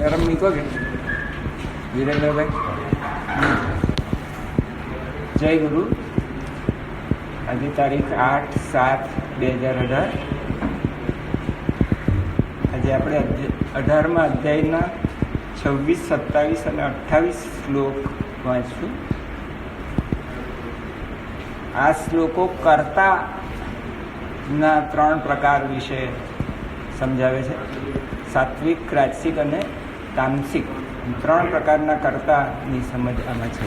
Madam મીકો કે વિરેન્દ્રભાઈ, જય ગુરુ. આજે તારીખ 8/7/2018. આજે આપણે 18મા અધ્યાયના 26, 27 અને 28 શ્લોક વાંચશું. આ શ્લોકો કર્તાના 3 પ્રકાર વિશે સમજાવે છે. સાત્વિક, રાજસિક અને તામસિક 3 પ્રકારના કર્તાની સમજ આમાં છે.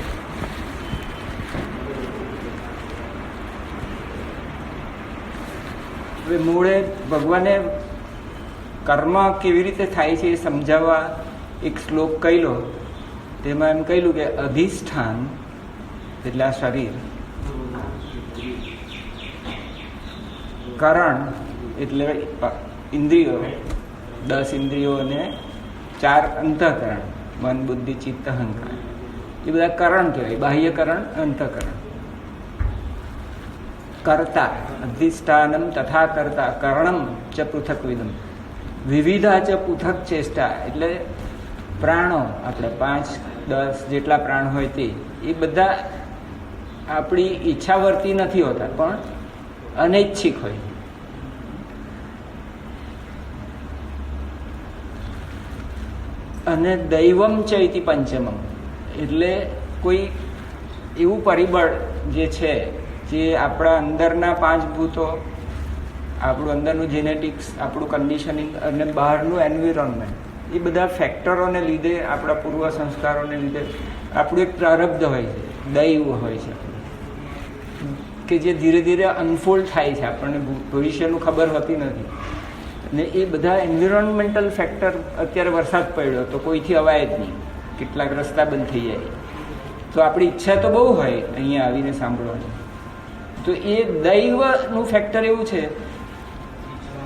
હવે મૂળે ભગવાને કર્મ કેવી રીતે થાય છે એ સમજાવવા એક શ્લોક કહેલો. તેમાં એમ કહેલું કે અધિષ્ઠાન એટલે આ શરીર, કરણ એટલે ઇન્દ્રિયો, 10 ઇન્દ્રિયો અને 4 અંતઃકરણ, મન, બુદ્ધિ, ચિત્ત, અહંકાર, એ બધા કરણ કહેવાય. બાહ્યકરણ, અંતઃકરણ. કર્તા અધિષ્ઠાનમ તથા કર્તા કરણમ ચ પૃથક વિદમ વિવિધા ચ પૃથક ચેષ્ટા. એટલે પ્રાણો, આપણે 5-10 જેટલા પ્રાણ હોય તે, એ બધા આપણી ઈચ્છાવર્તી નથી હોતા, પણ અનૈચ્છિક હોય. અને દૈવમ ચૈતિ પંચમમ એટલે કોઈ એવું પરિબળ જે છે, જે આપણા અંદરના 5 ભૂતો, આપણું અંદરનું જેનેટિક્સ, આપણું કન્ડિશનિંગ અને બહારનું એન્વિરોન્મેન્ટ, એ બધા ફેક્ટરોને લીધે, આપણા પૂર્વ સંસ્કારોને લીધે આપણું એક પ્રારબ્ધ હોય છે, દૈવ હોય છે, કે જે ધીરે ધીરે અનફોલ્ડ થાય છે. આપણને ભવિષ્યનું ખબર હોતી નથી. અને એ બધા એન્વિરોન્મેન્ટલ ફેક્ટર, અત્યારે વરસાદ પડ્યો તો કોઈથી અવાય જ નહીં, કેટલાક રસ્તા બંધ થઈ જાય, તો આપણી ઈચ્છા તો બહુ હોય અહીંયા આવીને સાંભળવાની. તો એ દૈવનું ફેક્ટર એવું છે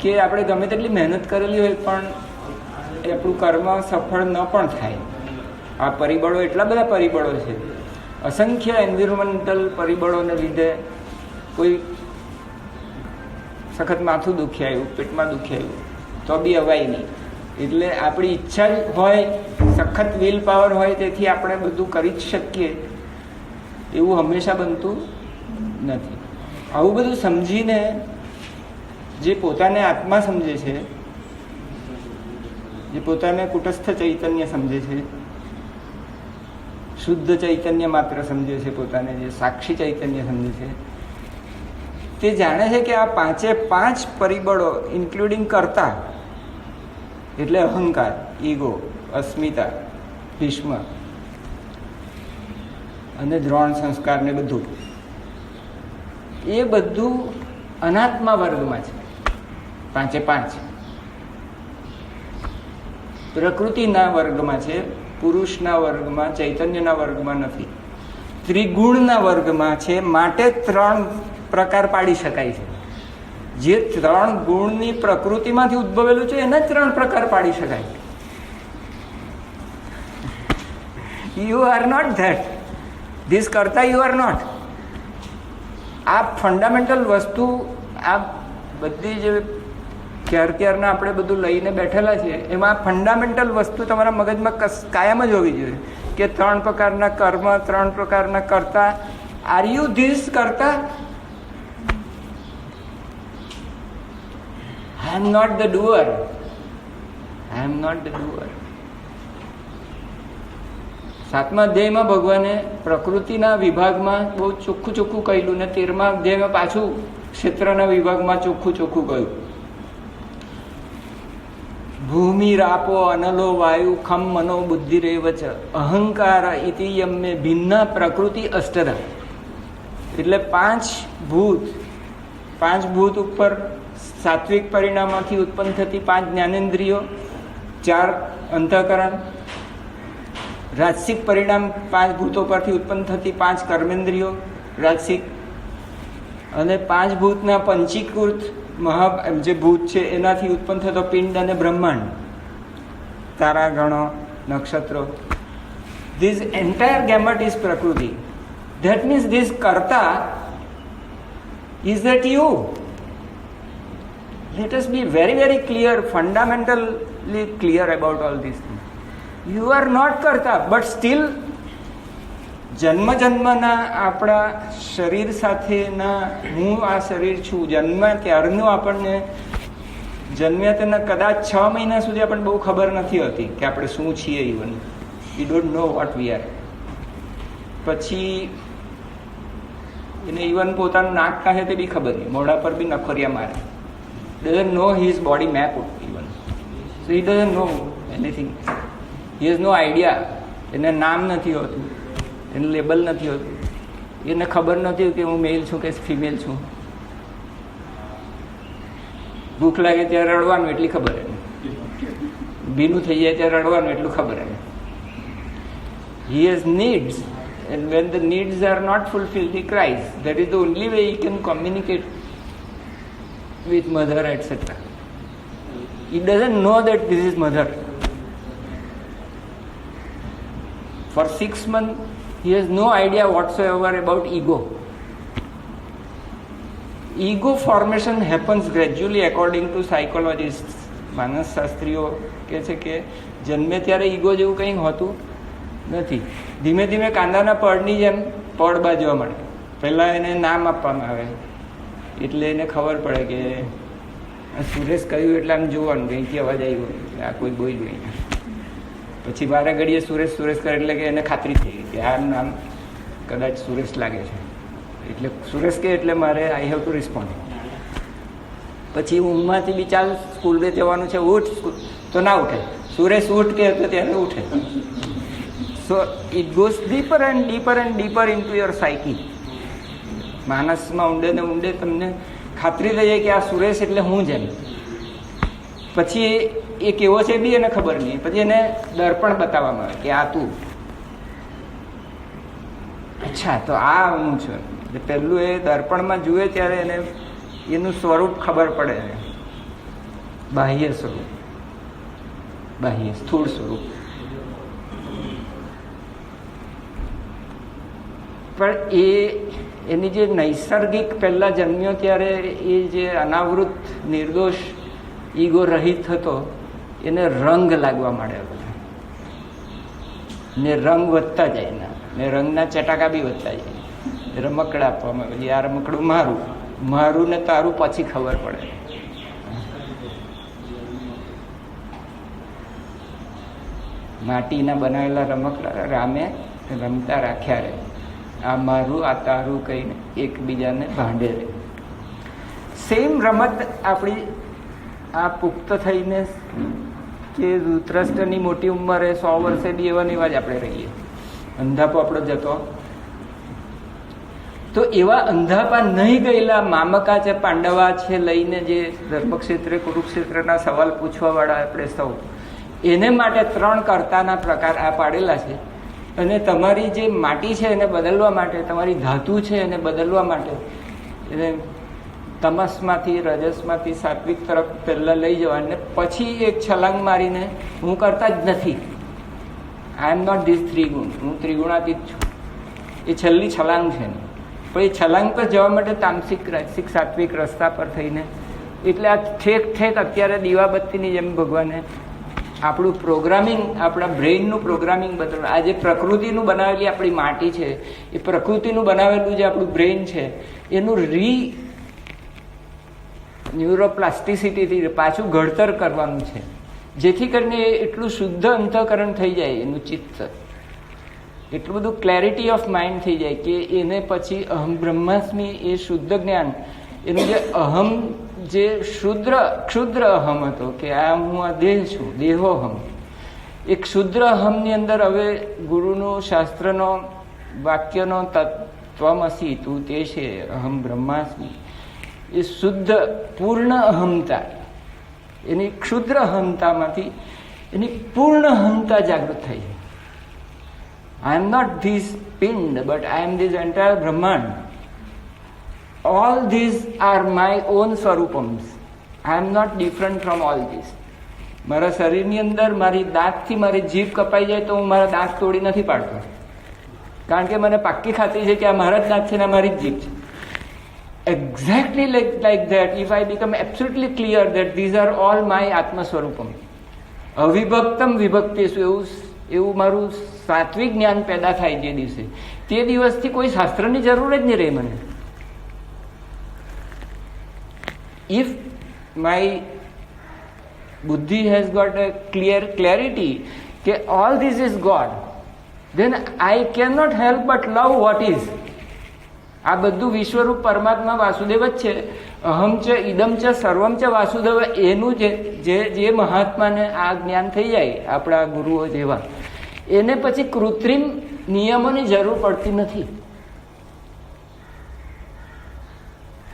કે આપણે ગમે તેટલી મહેનત કરેલી હોય પણ આપણું કર્મ સફળ ન પણ થાય. આ પરિબળો, એટલા બધા પરિબળો છે, અસંખ્ય એન્વિરોન્મેન્ટલ પરિબળોને લીધે કોઈ સખત માથું દુખી આવ્યું, પેટમાં દુખી આવ્યું, તો બી અવાય નહીં. એટલે આપણી ઈચ્છા હોય, સખત વિલ પાવર હોય, તેથી આપણે બધું કરી જ શકીએ એવું હંમેશા બનતું નથી. આવું બધું સમજીને જે પોતાને આત્મા સમજે છે, જે પોતાને કુટસ્થ ચૈતન્ય સમજે છે, શુદ્ધ ચૈતન્ય માત્ર સમજે છે, પોતાને જે સાક્ષી ચૈતન્ય સમજે છે, તે જાણે છે કે આ 5 પરિબળો ઇન્ક્લુડિંગ કર્તા એટલે અહંકાર, ઈગો, અસ્મિતા, ભીષ્મ અને દ્રોણ સંસ્કાર ને બધું, એ બધું અનાત્મા વર્ગમાં છે. 5 પ્રકૃતિના વર્ગમાં છે, પુરુષના વર્ગમાં, ચૈતન્યના વર્ગમાં નથી. ત્રિગુણના વર્ગમાં છે. માટે 3 પ્રકાર પાડી શકાય છે. જે 3 ગુણની પ્રકૃતિમાંથી ઉદ્ભવેલું છે એના 3 પ્રકાર પાડી શકાય. You are not that, this કરતા યુ આર નોટ. આ ફંડામેન્ટલ વસ્તુ, આ બધી જે ક્યારના આપણે બધું લઈને બેઠેલા છીએ, એમાં ફંડામેન્ટલ વસ્તુ તમારા મગજમાં કાયમ જ હોવી જોઈએ કે 3 પ્રકારના કર્મ, 3 પ્રકારના કર્તા. આર યુ ધીસ કરતા? I am not the doer. I am not the doer. 7મા અધ્યાયમાં ભગવાને પ્રકૃતિના વિભાગમાં બહુ ચોખ્ખું કહ્યું, ને 13મા અધ્યાયમાં પાછું ક્ષેત્રના વિભાગમાં ચોખ્ખું કહ્યું. ભૂમિ રાપો અનલો વાયુ ખમ મનો બુદ્ધિ રેવચ અહંકાર ઇતિ યમ્મે ભિન્ન પ્રકૃતિ અષ્ટધા. એટલે 5 ભૂત ઉપર સાત્વિક પરિણામમાંથી ઉત્પન્ન થતી 5 જ્ઞાનેન્દ્રિયો, 4 અંતઃકરણ, રાજસિક પરિણામ 5 ભૂતો પરથી ઉત્પન્ન થતી 5 કર્મેન્દ્રિયો રાજસિક, અને 5 ભૂતના પંચીકૃત જે ભૂત છે એનાથી ઉત્પન્ન થતો પિંડ અને બ્રહ્માંડ, તારા, ગણો, નક્ષત્રો. ધીસ એન્ટાયર ગેમટ ઇઝ પ્રકૃતિ. ધેટ મીન્સ ધીસ કર્તા is that you. Let us be very, very clear, fundamentally clear about all these things. You are not કરતા, બટ સ્ટીલ જન્મના આપણા શરીર સાથેના હું આ શરીર છું, જન્મ ત્યારનું આપણને જન્મ્યા તેના કદાચ 6 મહિના સુધી આપણને બહુ ખબર નથી હોતી કે આપણે શું છીએ. Even we don't know what we are. પછી એને ઇવન પોતાનું નાક કાઢે તે બી ખબર નહીં, મોઢા પર બી નખોરિયા મારે. Doesn't know his body map even. So he doesn't know anything. He has no idea. એને નામ નથી હોતું, એનું લેબલ નથી હોતું, એને ખબર નથી કે હું મેલ છું કે ફિમેલ છું. ભૂખ લાગે ત્યારે રડવાનું એટલી ખબર એને, ભીનું થઈ જાય ત્યારે રડવાનું એટલું ખબર એને. He has needs, and when the needs are not fulfilled, he cries. That is the only way he can communicate with mother, etc. He doesn't know that this is mother. For 6 months, he has no idea whatsoever about ego. Ego formation happens gradually according to psychologists. માનસશાસ્ત્રીઓ કહે છે કે જન્મે ત્યારે ego જેવું કંઈ હોતું નથી. ધીમે ધીમે કાંદાના પડની જેમ પડ બાજવા મળે. પહેલાં એને નામ આપવામાં આવે એટલે એને ખબર પડે કે સુરેશ કહ્યું એટલે આમ જોવાનું કે અહીંથી અવાજ આવ્યો એટલે આ કોઈ બોલ્યું અહીંયા. પછી બારે ઘડીએ સુરેશ સુરેશ કરે એટલે કે એને ખાતરી થઈ ગઈ કે આ નામ કદાચ સુરેશ લાગે છે, એટલે સુરેશ કહે એટલે મારે આઈ હેવ ટુ રિસ્પોન્ડ. પછી ઊંઘમાંથી બી ચાલ સ્કૂલે જવાનું છે, ઉઠ, તો ના ઉઠે. સુરેશ ઉઠ કહે તો ત્યારે ઉઠે. So it goes deeper and deeper and deeper into your psyche. માણસમાં ઊંડે ને ઊંડે તમને ખાતરી થઈ જાય કે આ સુરેશ એટલે હું જ એમ. પછી એ કેવો છે બી એને ખબર નહીં. પછી એને દર્પણ બતાવવામાં આવે કે આ તું, અચ્છા તો આ હું છું. એટલે પહેલું એ દર્પણમાં જુએ ત્યારે એને એનું સ્વરૂપ ખબર પડે. બાહ્ય સ્વરૂપ, બાહ્ય સ્થૂળ સ્વરૂપ. પણ એની જે નૈસર્ગિક પહેલા જન્મ્યો ત્યારે એ જે અનાવૃત નિર્દોષ ઈગો રહિત હતો એને રંગ લાગવા માંડ્યા બધા, ને રંગ વધતા જાય ને રંગના ચટાકા બી વધતા જાય. રમકડા આપવામાં આવે, આ રમકડું મારું, મારું ને તારું પછી ખબર પડે. માટીના બનાવેલા રમકડા રામે રમતા રાખ્યા રહે. આ મારું આ તારું કહીને એકબીજાને ભાંડે રહે. સેમ રમત આપણી આ પુખ્ત થઈને કે ધૃતરાષ્ટ્રની મોટી ઉંમરે 100 વર્ષે બી એવા ને એવા જ આપણે રહીએ. અંધાપો આપણો જતો. તો એવા અંધાપા નહીં ગયેલા મામકા છે, પાંડવા છે, લઈને જે ધર્મક્ષેત્રે કુરુક્ષેત્રના સવાલ પૂછવા વાળા આપણે સૌ, એને માટે 3 કર્તાના પ્રકાર આ પાડેલા છે. અને તમારી જે માટી છે એને બદલવા માટે, તમારી ધાતુ છે એને બદલવા માટે, એને તમસમાંથી રજસમાંથી સાત્વિક તરફ પહેલાં લઈ જવા, અને પછી એક છલાંગ મારીને હું કરતા જ નથી, આઈ એમ નોટ ધીસ 3 ગુણ, હું ત્રિગુણાતીત છું, એ છેલ્લી છલાંગ છે. પણ એ છલાંગ પર જવા માટે તામસિક રાજસિક સાત્વિક રસ્તા પર થઈને, એટલે આ ઠેક ઠેક અત્યારે દીવાબત્તીની જેમ ભગવાને આપણું પ્રોગ્રામિંગ, આપણા બ્રેઇનનું પ્રોગ્રામિંગ બદલ. આ જે પ્રકૃતિનું બનાવેલી આપણી માટી છે, એ પ્રકૃતિનું બનાવેલું જે આપણું બ્રેઇન છે એનું ન્યુરોપ્લાસ્ટિસિટીથી પાછું ઘડતર કરવાનું છે, જેથી કરીને એટલું શુદ્ધ અંતઃકરણ થઈ જાય એનું ચિત્ત, એટલું બધું ક્લેરિટી ઓફ માઇન્ડ થઈ જાય કે એને પછી અહમ બ્રહ્માસ્મિ એ શુદ્ધ જ્ઞાન, એનું જે અહમ, જે ક્ષુદ્ર અહમ હતો કે આ હું આ દેહ છું, દેહોહમ, એ ક્ષુદ્ર અહમની અંદર હવે ગુરુનો શાસ્ત્રનો વાક્યનો તત્વમસી તું તે છે અહમ બ્રહ્માસ્મિ, એ શુદ્ધ પૂર્ણ અહમતા, એની ક્ષુદ્ર અહમતામાંથી એની પૂર્ણ અહમતા જાગૃત થઈ. I am not this pind, but I am this entire Brahman. All these are my own swarupams. I am not different from all this. મારા શરીરની અંદર મારી દાંતથી મારી જીભ કપાઈ જાય તો હું મારા દાંત તોડી નથી પાડતો, કારણ કે મને પાક્કી ખાતરી છે કે આ મારા જ દાંત છે ને મારી જ જીભ છે. Exactly like that, if I become absolutely clear that these are all my Atma Swarupam, અવિભક્તમ વિભક્તિષુ, એવું એવું મારું સાત્વિક જ્ઞાન પેદા થાય જે દિવસે, તે દિવસથી કોઈ શાસ્ત્રની જરૂર જ નહીં રહે મને. ઇફ માય બુદ્ધિ હેઝ ગોટ અ ક્લેરિટી કે all this is God, then I cannot help but love what is. આ બધું વિશ્વરૂપ પરમાત્મા વાસુદેવ જ છે. અહમ ચ ઇદમ ચ સર્વમ ચ વાસુદેવ, એનું જે મહાત્માને આ જ્ઞાન થઈ જાય, આપણા ગુરુઓ જેવા, એને પછી કૃત્રિમ નિયમોની જરૂર પડતી નથી.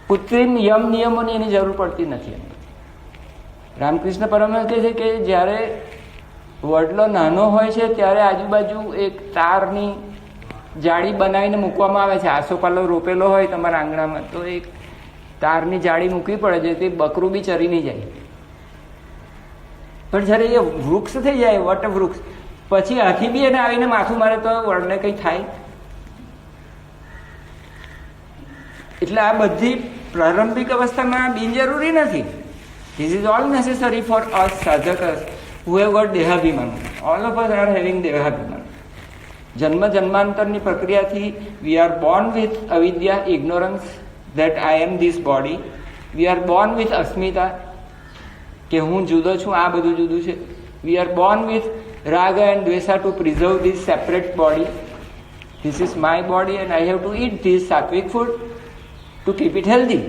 કૃત્રિમ નિયમોની એની જરૂર પડતી નથી. રામકૃષ્ણ પરમહંસ કહે છે કે જ્યારે વડલો નાનો હોય છે ત્યારે આજુબાજુ એક તારની જાળી બનાવીને મૂકવામાં આવે છે. આસોપાલવ રોપેલો હોય તમારા આંગણામાં તો એક તારની જાળી મૂકવી પડે જેથી બકરું બી ચરી નહીં જાય. પણ જ્યારે એ વૃક્ષ થઈ જાય, વટ વૃક્ષ, પછી હાથી બી એને આવીને માથું મારે તો વડને કંઈ થાય. એટલે આ બધી પ્રારંભિક અવસ્થામાં બિનજરૂરી નથી. This is all necessary for us સાધકસ who have got દેહાભિમાન. all of us are having દેહાભિમાન. જન્મ જન્માંતરની પ્રક્રિયાથી we are born with avidya, ignorance that I am this body. we are born with asmita, કે હું જુદો છું, આ બધું જુદું છે. we are born with raga and dvesa to preserve this separate body. this is my body and I have to eat this sattvic food to keep it healthy.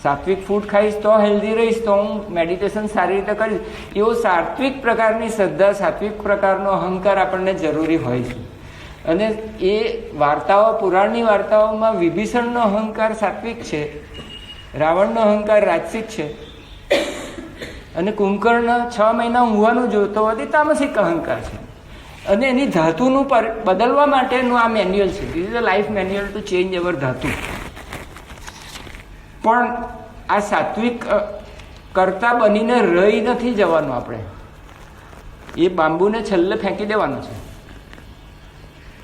સાત્વિક food ખાઈશ તો હેલ્ધી રહીશ, તો હું મેડિટેશન સારી રીતે કરીશ. એવો સાત્વિક પ્રકારની શ્રદ્ધા, સાત્વિક પ્રકારનો અહંકાર આપણને જરૂરી હોય છે. અને એ વાર્તાઓ, પુરાણની વાર્તાઓમાં વિભીષણનો અહંકાર સાત્વિક છે, રાવણનો અહંકાર રાજસિક છે, અને કુંભકર્ણ 6 મહિના ઊંઘવાનું જોતો હતી તામસિક અહંકાર છે. અને એની ધાતુનું બદલવા માટેનું આ મેન્યુઅલ છે. This is a life manual to change our ધાતુ. પણ આ સાત્વિક કરતા બનીને રહી નથી જવાનું. આપણે એ બાંબુને છેલ્લે ફેંકી દેવાનું છે.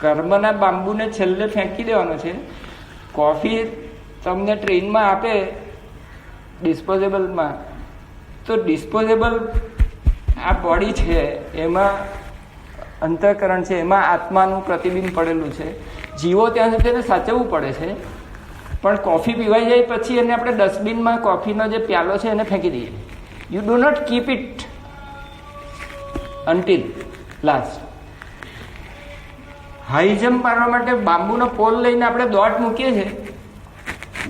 કર્મના બાંબુને છેલ્લે ફેંકી દેવાનો છે. કોફી તમને ટ્રેનમાં આપે ડિસ્પોઝેબલમાં, તો ડિસ્પોઝેબલ આ બોડી છે, એમાં અંતઃકરણ છે, એમાં આત્માનું પ્રતિબિંબ પડેલું છે. જીવો ત્યાં સુધી એને સાચવવું પડે છે. પણ કોફી પીવાઈ જાય પછી એને આપણે ડસ્ટબિનમાં કોફીનો જે પ્યાલો છે એને ફેંકી દઈએ. You do not keep it until last. High jump મારવા માટે બાંબુનો પોલ લઈને આપણે દોટ મૂકીએ છીએ.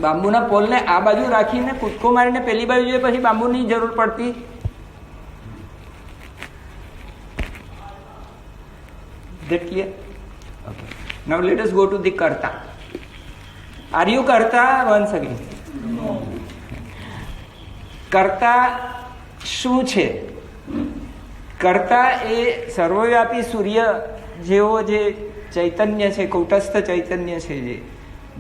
બાંબુના પોલને આ બાજુ રાખીને કૂદકો મારીને પેલી બાજુ જોઈએ, પછી બાંબુની જરૂર પડતી. That clear? Okay. Now let us go to the karta. Are you karta? Once again. No. કર્તા શું છે? કર્તા એ સર્વવ્યાપી સૂર્ય જેવો જે ચૈતન્ય છે, કુટસ્થ ચૈતન્ય છે, જે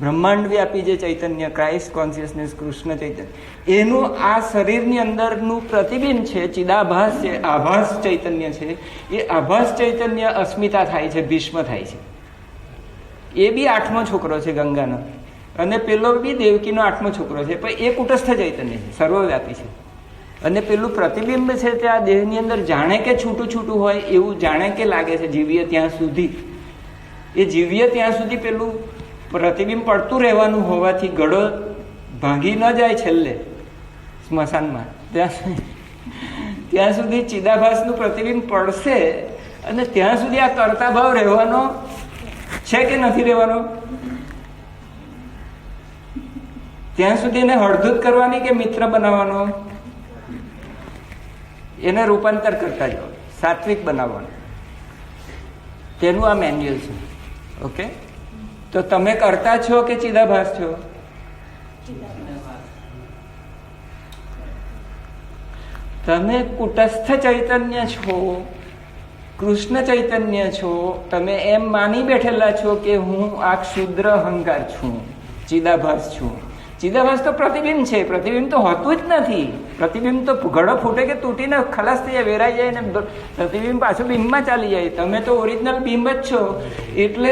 બ્રહ્માંડ વ્યાપી જે ચૈતન્ય, ક્રાઇસ્ટ કોન્શિયસનેસ, કૃષ્ણ ચૈતન્ય, એનું આ શરીરની અંદરનું પ્રતિબિંબ છે, ચિદાભાસ છે, આભાસ ચૈતન્ય છે. એ આભાસ ચૈતન્ય અસ્મિતા થાય છે, ભીષ્મ થાય છે. એ બી 8મો છોકરો છે ગંગાનો, અને પેલો બી દેવકીનો 8મો છોકરો છે. પણ એ કુટસ્થ ચૈતન્ય છે, સર્વવ્યાપી છે. અને પેલું પ્રતિબિંબ છે તે આ દેહની અંદર જાણે કે છૂટું છૂટું હોય એવું જાણે કે લાગે છે જીવીએ ત્યાં સુધી. એ જીવીએ ત્યાં સુધી પેલું પ્રતિબિંબ પડતું રહેવાનું હોવાથી ગળો ભાંગી ન જાય છેલ્લે સ્મશાનમાં, ત્યાં સુધી ચિદાભાસનું પ્રતિબિંબ પડશે. અને ત્યાં સુધી આ કરતા ભાવ રહેવાનો છે કે નથી રહેવાનો? ત્યાં સુધી એને હળધૂત કરવાની કે મિત્ર બનાવવાનો? એને રૂપાંતર કરતા જાઓ, સાત્વિક બનાવવાનું. તેનું આ મેન્યુઅલ છે. ઓકે, તો તમે કરતા છો કે ચિદાભાસ છો? તમે કુટસ્થ ચૈતન્ય છો, કૃષ્ણ ચૈતન્ય છો. તમે એમ માની બેઠેલા છો કે હું આ ક્ષુદ્ર અહંકાર છું, ચિદાભાસ છું. ચિદાભાસ તો પ્રતિબિંબ છે, પ્રતિબિંબ તો હોતું જ નથી. પ્રતિબિંબ તો ઘડો ફૂટે કે તૂટીને ખલાસ થઈ જાય, વેરાઈ જાય, ને પ્રતિબિંબ પાછું બિંબમાં ચાલી જાય. તમે તો ઓરિજિનલ બિંબ જ છો. એટલે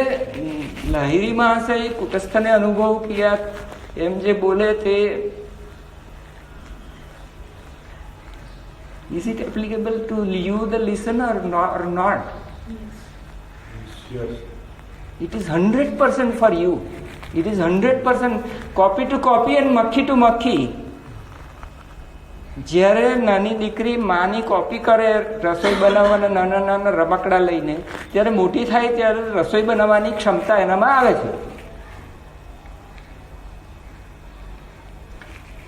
લાહિરી મહાશય કુટસ્થને અનુભવ કિયા એમ જે બોલે તે Is it applicable to you, the listener, or not? Yes. It is 100% for you. It is 100% copy to copy and મક્ખી to મક્ખી. જ્યારે નાની દીકરી માની કોપી કરે રસોઈ બનાવવાના નાના નાના રમકડા લઈને, ત્યારે મોટી થાય ત્યારે રસોઈ બનાવવાની ક્ષમતા એનામાં આવે છે.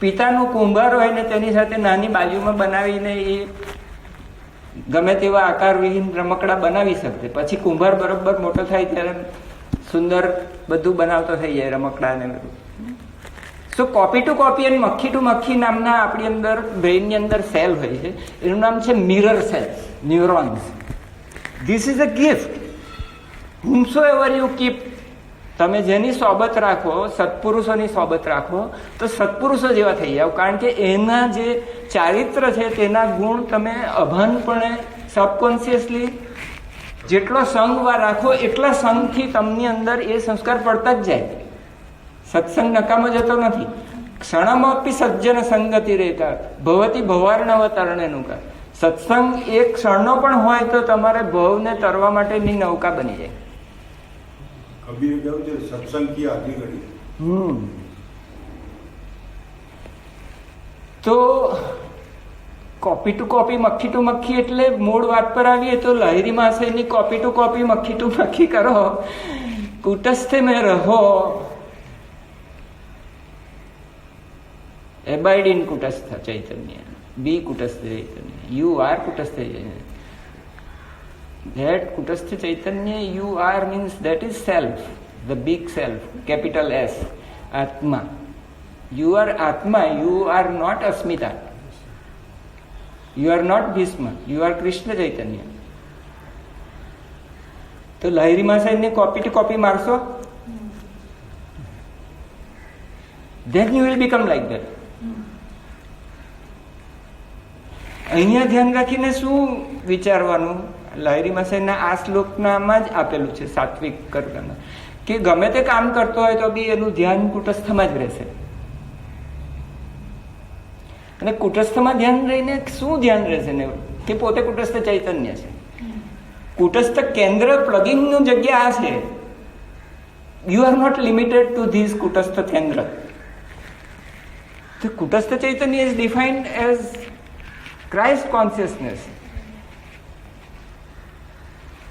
પિતાનું કુંભાર હોય ને તેની સાથે નાની બાજુમાં બનાવીને એ ગમે તેવા આકારવિહીન રમકડા બનાવી શકે. પછી કુંભાર બરોબર મોટો થાય ત્યારે સુંદર બધું બનાવતો થઈ જાય રમકડા ને બધું. સો કોપી ટુ કોપી અને મક્ખી ટુ મક્ખી નામના આપણી અંદર બ્રેઇનની અંદર સેલ હોય છે. એનું નામ છે mirror cells, neurons. This is a gift. whomsoever you keep, તમે જેની સોબત રાખો, સત્પુરુષોની સોબત રાખો તો સત્પુરુષો જેવા થઈ જાવ. કારણ કે એના જે ચારિત્ર છે તેના ગુણ તમે અભાનપણે સબકોન્શિયસલી જેટલો સંગવા રાખો એટલા સંગથી તમને અંદર એ સંસ્કાર પડતા જ જાય. સત્સંગ નકામો જતો નથી. ક્ષણમપી સજ્જન સંગતિ રહેતા ભવતી ભવાર્ણવતરણેનું કા. સત્સંગ એક ક્ષણનો પણ હોય તો તમારે ભવને તરવા માટેની નૌકા બની જાય. કબીર કહ્યું છે સત્સંગ કી આધી ઘડી. તો કોપી ટુ કોપી મક્ખી ટુ મક્ખી એટલે મૂળ વાત પર આવીએ તો લહેરી માસેની કોપી ટુ કોપી મક્ખી ટુ મક્ખી કરો, કુટસ્થે મેં રહો, abide in kutastha chaitanya, be kutastha chaitanya, you are kutastha chaitanya. That kutastha chaitanya you are means that is self, the big self, capital S, Atma. You are Atma, you are not Asmita, you are not Bhisma, you are Krishna Chaitanya. તો લહેરી માસાઈને copy to copy મારશો, then you will become like that. અહીંયા ધ્યાન રાખીને શું વિચારવાનું, લહેરી માસાઈના આ શ્લોકનામાં જ આપેલું છે સાત્વિક કર્મમાં, કે ગમે તે કામ કરતો હોય તો બી એનું ધ્યાન કુટસ્થમાં જ રહેશે. અને કુટસ્થમાં ધ્યાન રહીને શું ધ્યાન રહેશે ને કે પોતે કુટસ્થ ચૈતન્ય છે. કુટસ્થ કેન્દ્ર પ્લગિંગનું જગ્યા આ છે. You are not limited to this કુટસ્થ કેન્દ્ર. તો કુટસ્થ ચૈતન્ય is defined as Christ consciousness.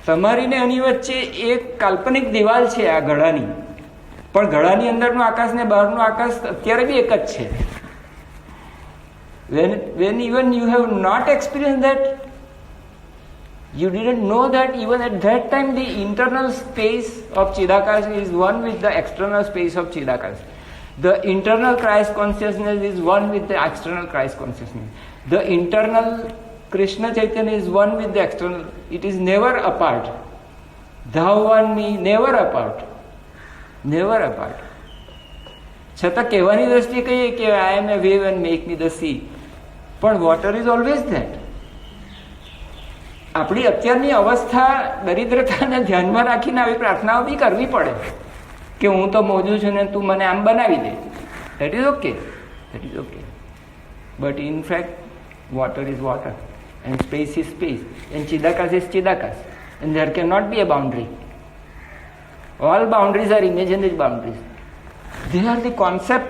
તમારી ને એની વચ્ચે એક કાલ્પનિક દિવાલ છે આ ઘડાની, પણ ઘડાની અંદરનું આકાશ ને બહારનું આકાશ અત્યારે બી એક જ છે. when even you have not experienced that, you didn't know that even at that time the internal space of Chidakash is one with the external space of Chidakash. The internal Christ consciousness is one with the external Christ consciousness. The internal Krishna Chaitanya is one with the external. It is never apart. Thou and me, never apart. Never apart. છતાં કહેવાની દ્રષ્ટિએ કહીએ કે I am a wave and make me the sea. પણ water is always that. આપણી અત્યારની અવસ્થા દરિદ્રતાને ધ્યાનમાં રાખીને આવી પ્રાર્થનાઓ બી કરવી પડે કે હું તો મોજું છું ને તું મને આમ બનાવી દે. That is okay, that is okay. But in fact water is water and space is space and Chidakas is Chidakas and there cannot be a boundary. All boundaries are imaginary boundaries. They are the concept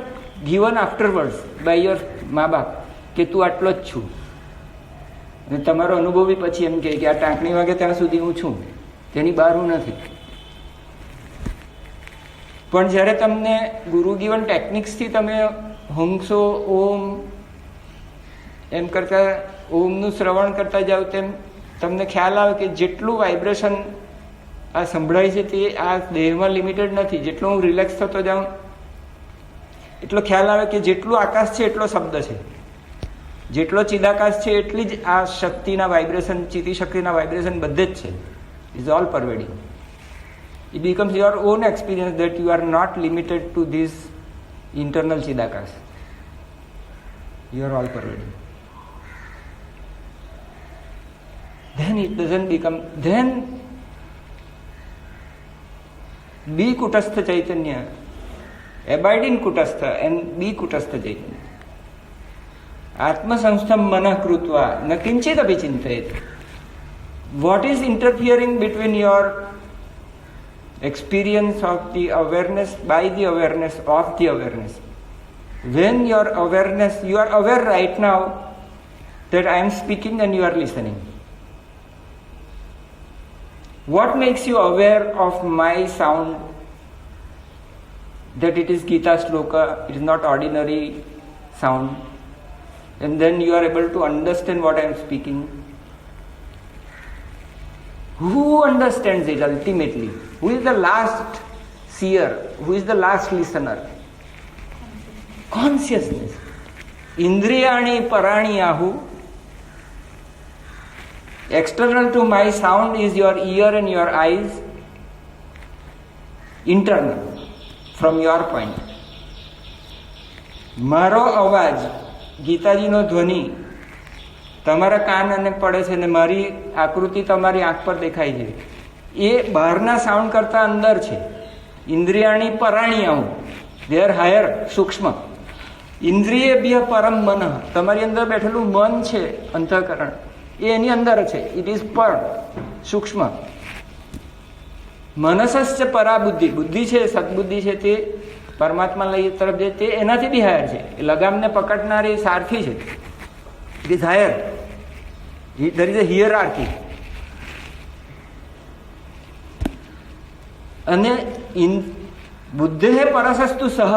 given afterwards by your મા બાપ કે તું આટલો જ છું. અને તમારો અનુભવ બી પછી એમ કે આ ટાંકણી વાગે ત્યાં સુધી હું છું, તેની બહાર હું નથી. પણ જ્યારે તમને ગુરુ ગિવન ટેકનિક્સથી તમે હંસો ઓમ એમ કરતા ઓમનું શ્રવણ કરતા જાઓ તેમ તમને ખ્યાલ આવે કે જેટલું વાઇબ્રેશન આ સંભળાય છે તે આ દેહમાં લિમિટેડ નથી. જેટલો હું રિલેક્સ થતો જાઉં એટલો ખ્યાલ આવે કે જેટલું આકાશ છે એટલો શબ્દ છે, જેટલો ચિદાકાશ છે એટલી જ આ શક્તિના વાઇબ્રેશન, ચિતિ શક્તિના વાઇબ્રેશન બધે જ છે. Is all pervading. It becomes your own experience that you are not limited to this internal ચિદાકાશ. You are all pervading. Then it doesn't become, then be Kutastha Chaitanya, abide in Kutastha and be Kutastha Chaitanya. आत्मसंस्थं मनः कृत्वा न किंचिदपि चिन्तयेत्. What is interfering between your experience of the awareness by the awareness of the awareness? When your awareness, you are aware right now that I am speaking and you are listening. What makes you aware of my sound? That it is Gita Shloka, it is not ordinary sound. And then you are able to understand what I am speaking. Who understands it ultimately? Who is the last seer? Who is the last listener? Consciousness. Indriyani parani ahu. External to my sound is your ear and your eyes. Internal, from your point. મારો અવાજ, ગીતાજીનો ધ્વનિ તમારા કાન અને પડે છે ને મારી આકૃતિ તમારી આંખ પર દેખાય છે, એ બહારના સાઉન્ડ કરતા અંદર છે. ઇન્દ્રિયાણી પરાણી આવું, દે આર હાયર, સૂક્ષ્મ. ઇન્દ્રિયેભ્ય પરમ મન, તમારી અંદર બેઠેલું મન છે, અંતઃકરણ, એ એની અંદર છે. ઇટ ઇઝ પર, સૂક્ષ્મ. મનસશ્ચ પરા બુદ્ધિ, બુદ્ધિ છે, સદબુદ્ધિ છે, તે પરમાત્મા લઈ તરફ જાય, તે એનાથી બી હાયર છે. એ લગામને પકડનારી સારથી છે. It is higher. There is a hierarchy. અને બુદ્ધે પરસસ્તુ સહ,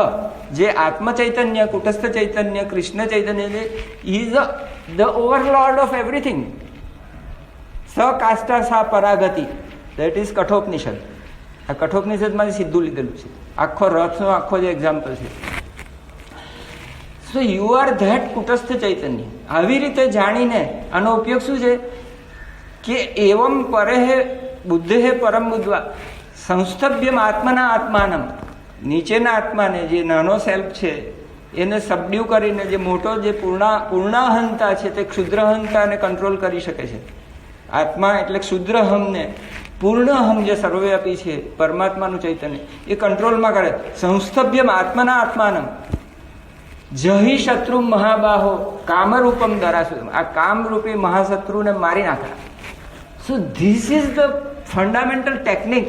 જે આત્મ ચૈતન્ય, કુટસ્થ ચૈતન્ય, કૃષ્ણ ચૈતન્ય છે, ઇઝ ધ ઓવરલોર્ડ ઓફ એવરીથિંગ. સ કાષ્ટા સા પરાગતિ, દેટ ઇઝ કઠોપનિષદ. આ કઠોપનિષદમાંથી સીધું લીધેલું છે. આખો રથનો આખો જે એક્ઝામ્પલ છે. So you are that કુટસ્થ ચૈતન્ય. આવી રીતે જાણીને આનો ઉપયોગ શું છે કે એવમ પરે બુદ્ધે પરમ બુદ્ધવા સંસ્થભ્યમ આત્મના આત્માનમ, નીચેના આત્માને, જે નાનો સેલ્ફ છે એને સબડ્યુ કરીને જે મોટો, જે પૂર્ણાહંતા છે, તે ક્ષુદ્રહંતાને કંટ્રોલ કરી શકે છે. આત્મા એટલે ક્ષુદ્રહમને, પૂર્ણહમ જે સર્વવ્યાપી છે પરમાત્માનું ચૈતન્ય, એ કંટ્રોલમાં કરે. સંસ્થભ્યમ આત્મના આત્માનમ જહી શત્રુ મહાબાહો કામરૂપમ દરાસુ, આ કામરૂપી મહાશત્રુને મારી નાખા. So this is the fundamental technique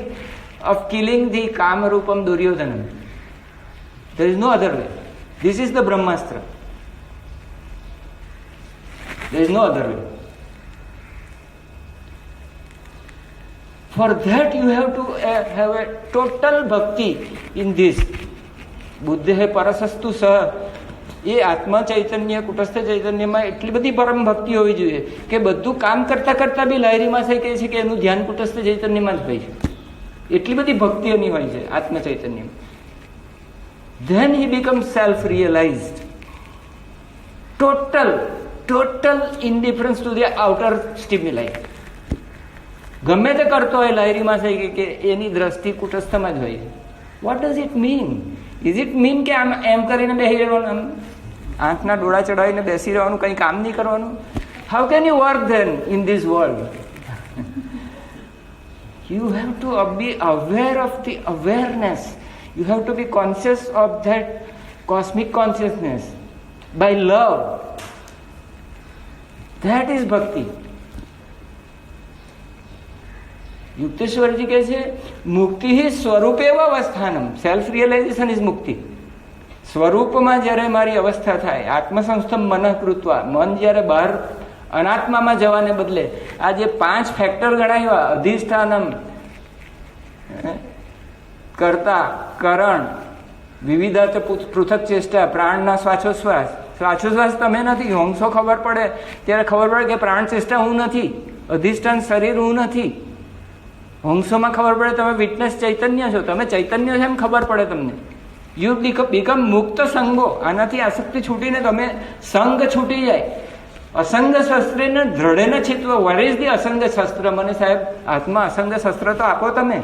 of killing the કામરૂપમ દુર્યોધનમ. There is no other way. This is the Brahmastra. There is no other way. For that you have to have a total bhakti in this. બુદ્ધે પરસસ્તુ સહ, એ આત્મા ચૈતન્ય, કુટસ્થ ચૈતન્યમાં એટલી બધી પરમ ભક્તિ હોવી જોઈએ કે બધું કામ કરતા કરતા બી લહેરીમાં થઈ કહે છે કે એનું ધ્યાન કુટસ્થ ચૈતન્યમાં જ હોય છે. એટલી બધી ભક્તિ એની હોય છે આત્મ ચૈતન્યમાં. Then he becomes self-realized. Total indifference to the outer stimuli. ગમે તે કરતો હોય લહેરીમાં થઈ ગઈ કે એની દ્રષ્ટિ કુટસ્થમાં જ હોય છે. What does it mean? Is it mean કે આમ એમ કરીને બેસી રહેવાનું, આમ આંખના ડોળા ચડાવીને બેસી રહેવાનું, કંઈ કામ નહીં કરવાનું? How can you work then in this world? You have to be aware of the awareness. You have to be conscious of that cosmic consciousness by love. That is bhakti. યુક્તેશ્વરજી કહે છે મુક્તિ સ્વરૂપેવ અવસ્થાનમ. સેલ્ફ રિયલાઇઝેશન ઇઝ મુક્તિ. સ્વરૂપમાં જ્યારે મારી અવસ્થા થાય, આત્મસંસ્થમ મન કૃત્વા, મન જ્યારે બહાર અનાત્મામાં જવાને બદલે આ જે 5 ફેક્ટર ગણાવ્યા, અધિષ્ઠાનમ, કર્તા, કરણ, વિવિધા પૃથક ચેષ્ટા, પ્રાણના શ્વાસોશ્વાસ. શ્વાસોશ્વાસ તમે નથી, હોંશો ખબર પડે ત્યારે ખબર પડે કે પ્રાણ ચેષ્ટા હું નથી, અધિષ્ઠાન શરીર હું નથી. હોંશોમાં ખબર પડે તમે વિટનેસ ચૈતન્ય છો, તમે ચૈતન્ય છો એમ ખબર પડે તમને. યુ બીકમ મુક્ત સંગો. આનાથી આસક્તિ છૂટીને તમે સંગ છૂટી જાય. અસંગ શસ્ત્રને દ્રઢેને છિત્વ. વર ઇઝ ધી અસંગ શસ્ત્ર? મને સાહેબ હાથમાં અસંગ શસ્ત્ર તો આપો તમે.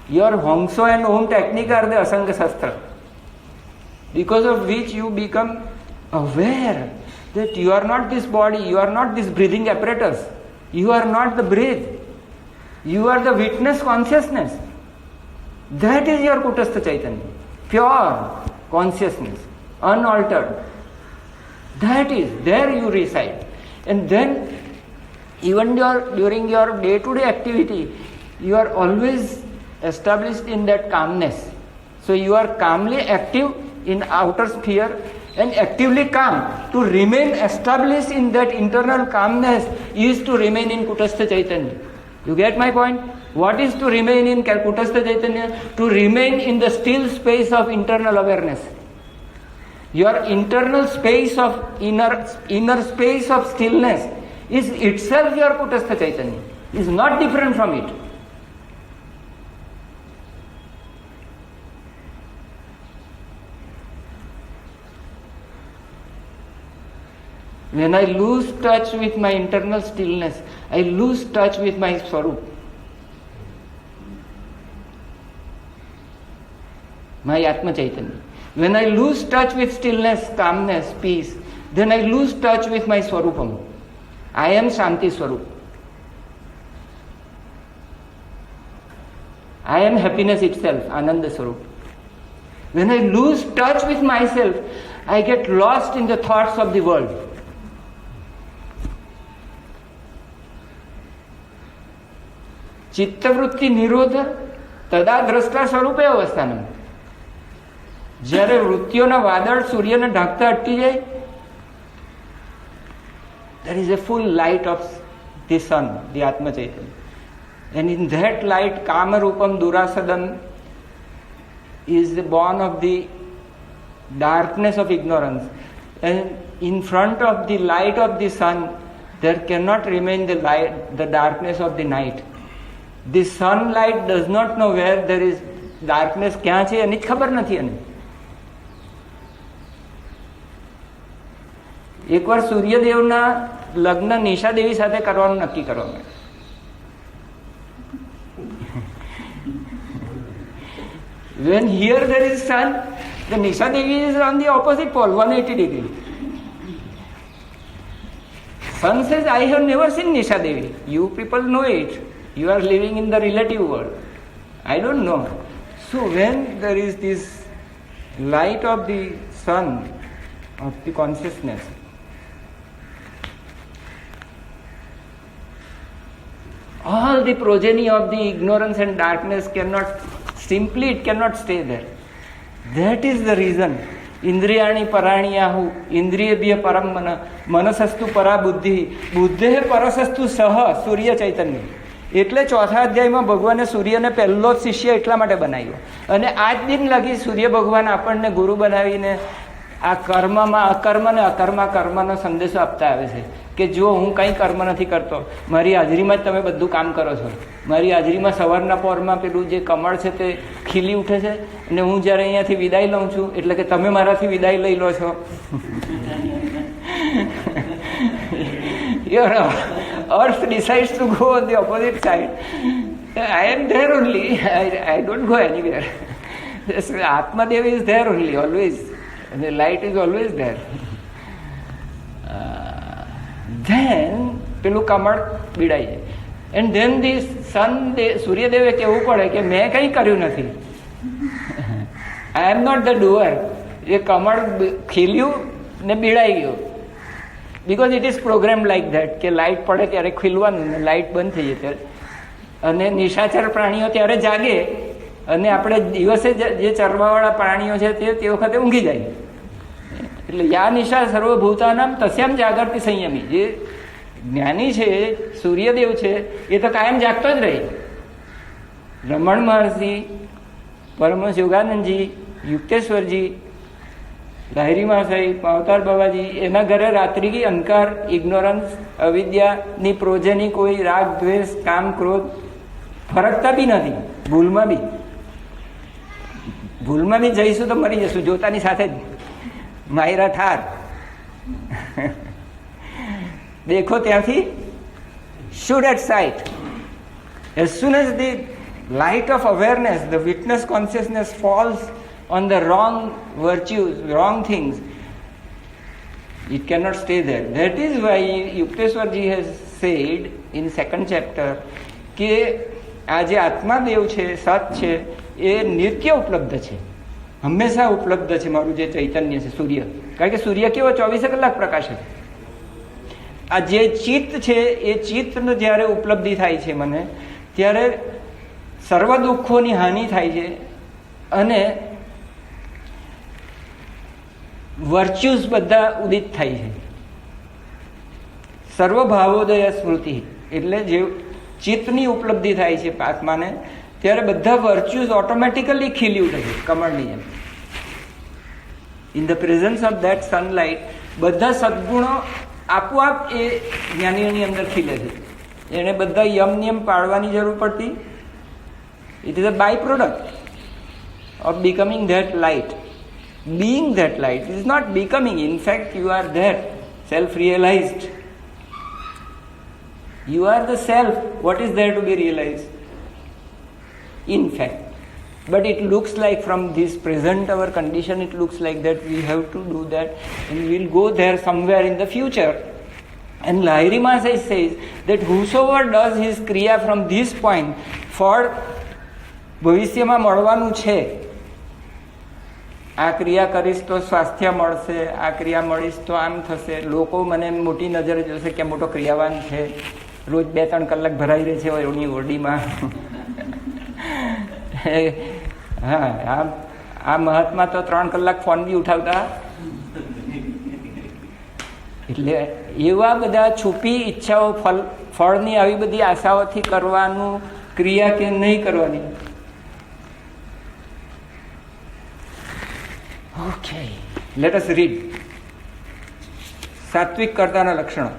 Your Hong Sau and Om technique are the અસંગ શસ્ત્ર, because of which you become aware that you are not this body, you are not this breathing apparatus, you are not the breath. You are the witness consciousness. That is your Kutastha Chaitanya. Pure consciousness, unaltered. That is, there you reside. And then, even during your day-to-day activity, you are always established in that calmness. So you are calmly active in outer sphere and actively calm. To remain established in that internal calmness is to remain in Kutastha Chaitanya. You get my point? What is to remain in Kutastha Chaitanya? To remain in the still space of internal awareness. Your internal space of inner space of stillness is itself your Kutastha Chaitanya. Is not different from it. When I lose touch with my internal stillness, I lose touch with my Swarup. My Atma Chaitanya. When I lose touch with stillness, calmness, peace, then I lose touch with my Swarupam. I am Shanti Swarup. I am happiness itself, Ananda Swarup. When I lose touch with myself, I get lost in the thoughts of the world. ચિત્તવૃત્તિ નિરોધ તદા દ્રષ્ટા સ્વરૂપે અવસ્થાનમ. જ્યારે વૃત્તિઓના વાદળ સૂર્યને ઢાંકતા અટકી જાય, there is a full light of the sun, the Atma Chaitanya. And in that light, Kamarupam Durasadam is born of the darkness of ignorance. And in front of the light of the sun, there cannot remain the darkness of the night. The sunlight does not know where there is darkness, ક્યાં છે એની જ ખબર નથી એને. એકવાર સૂર્યદેવના લગ્ન નિશાદેવી સાથે કરવાનું નક્કી કરવામાં. When here there is sun, the Nishadevi is on the opposite pole, 180 degree. Sun says, I have never seen Nishadevi. You people know it. You are living in the relative world. I don't know. So when there is this light of the sun, of the consciousness, all the progeny of the ignorance and darkness it cannot stay there. That is the reason. Indriyani paraniyahu, indriyabhya param mana, manasastu para buddhi, buddhe parasastu saha, Surya Chaitanya. એટલે ચોથા અધ્યાયમાં ભગવાને સૂર્યને પહેલો શિષ્ય એટલા માટે બનાવ્યો. અને આજ દિન લગી સૂર્ય ભગવાન આપણને ગુરુ બનાવીને આ કર્મમાં અકર્મ ને અકર્મા કર્મનો સંદેશો આપતા આવે છે કે જો હું કંઈ કર્મ નથી કરતો, મારી હાજરીમાં જ તમે બધું કામ કરો છો. મારી હાજરીમાં સવારના પહોરમાં પેલું જે કમળ છે તે ખીલી ઉઠે છે અને હું જ્યારે અહીંયાથી વિદાય લઉં છું એટલે કે તમે મારાથી વિદાય લઈ લો છો. Your earth decides to go on the opposite side. I am there only. I don't go anywhere. This Atma Devi is there only, always. And the light is always there. Then, પેલું કમળ બીડાઈ જાય. And then the sun, સૂર્યદેવે કહેવું પડે કે મેં કંઈ કર્યું નથી. I am not the doer. એ કમળ ખીલ્યું ને બીડાઈ ગયું. Because it is programmed like that કે લાઇટ પડે ત્યારે ખીલવાનું ને લાઇટ બંધ થઈ જાય ત્યારે. અને નિશાચર પ્રાણીઓ ત્યારે જાગે અને આપણે દિવસે જે ચરવાવાળા પ્રાણીઓ છે તે વખતે ઊંઘી જાય. એટલે યા નિશા સર્વભૂતાનામ તસ્યામ જાગરતી સંયમી. જે જ્ઞાની છે, સૂર્યદેવ છે, એ તો કાયમ જાગતો જ રહે. રમણ મહર્ષિ, પરમહંસ યોગાનંદજી, યુક્તેશ્વરજી, લાહિરી મહાશય, અવતાર બાબાજી, એના ઘરે રાત્રિ અંધકાર, ઇગ્નોરન્સ, અવિદ્યાની પ્રોજેની કોઈ રાગ, દ્વેષ, કામ, ક્રોધ ફરકતા બી નથી. ભૂલમાં બી જઈશું તો મરી જશું જોતાની સાથે જ. માયરા ઠાર દેખો ત્યાંથી shoot at sight. As soon as the light of awareness, the witness consciousness falls on the wrong virtues, wrong things, it cannot stay there. That is why Yukteswarji has said in 2nd chapter કે આ જે આત્માદેવ છે, સત છે, એ નિત્ય ઉપલબ્ધ છે, હંમેશા ઉપલબ્ધ છે. મારું જે ચૈતન્ય છે સૂર્ય, કારણ કે સૂર્ય કેવો 24 કલાક પ્રકાશે. આ જે ચિત્ત છે એ ચિત્તનો જ્યારે ઉપલબ્ધિ થાય છે મને, ત્યારે સર્વ દુઃખોની હાનિ થાય છે અને વર્ચ્યુઝ બધા ઉદિત થાય છે. સર્વ ભાવોદય સ્મૃતિ એટલે જે ચિત્તની ઉપલબ્ધિ થાય છે આત્માને, ત્યારે બધા વર્ચ્યુઝ ઓટોમેટિકલી ખીલી ઉઠે છે કમળની જેમ. In the presence of that sunlight બધા સદગુણો આપોઆપ એ જ્ઞાનીઓની અંદર ખીલે છે. એને બધા યમ નિયમ પાળવાની જરૂર પડતી. It is a by product of becoming that light. Being that light is not becoming. In fact, you are that self-realized. You are the self. What is there to be realized? In fact. But it looks like from this present our condition, it looks like that we have to do that and we will go there somewhere in the future. And Lahiri Mahasaya says that whosoever does his kriya from this point for ભવિષ્યમાં મળવાનું છે, આ ક્રિયા કરીશ તો સ્વાસ્થ્ય મળશે, આ ક્રિયા મળીશ તો આમ થશે, લોકો મને મોટી નજરે જોશે કે મોટો ક્રિયાવાન છે, રોજ 2-3 કલાક ભરાઈ રહે છે એની ઓરડીમાં. હા, આ મહાત્મા તો 3 કલાક ફોન બી ઉઠાવતા. એટલે એવા બધા છુપી ઈચ્છાઓ, ફળની આવી બધી આશાઓથી કરવાનું ક્રિયા કે નહીં કરવાની. Okay, let us read. સાત્વિક કર્તાના લક્ષણો.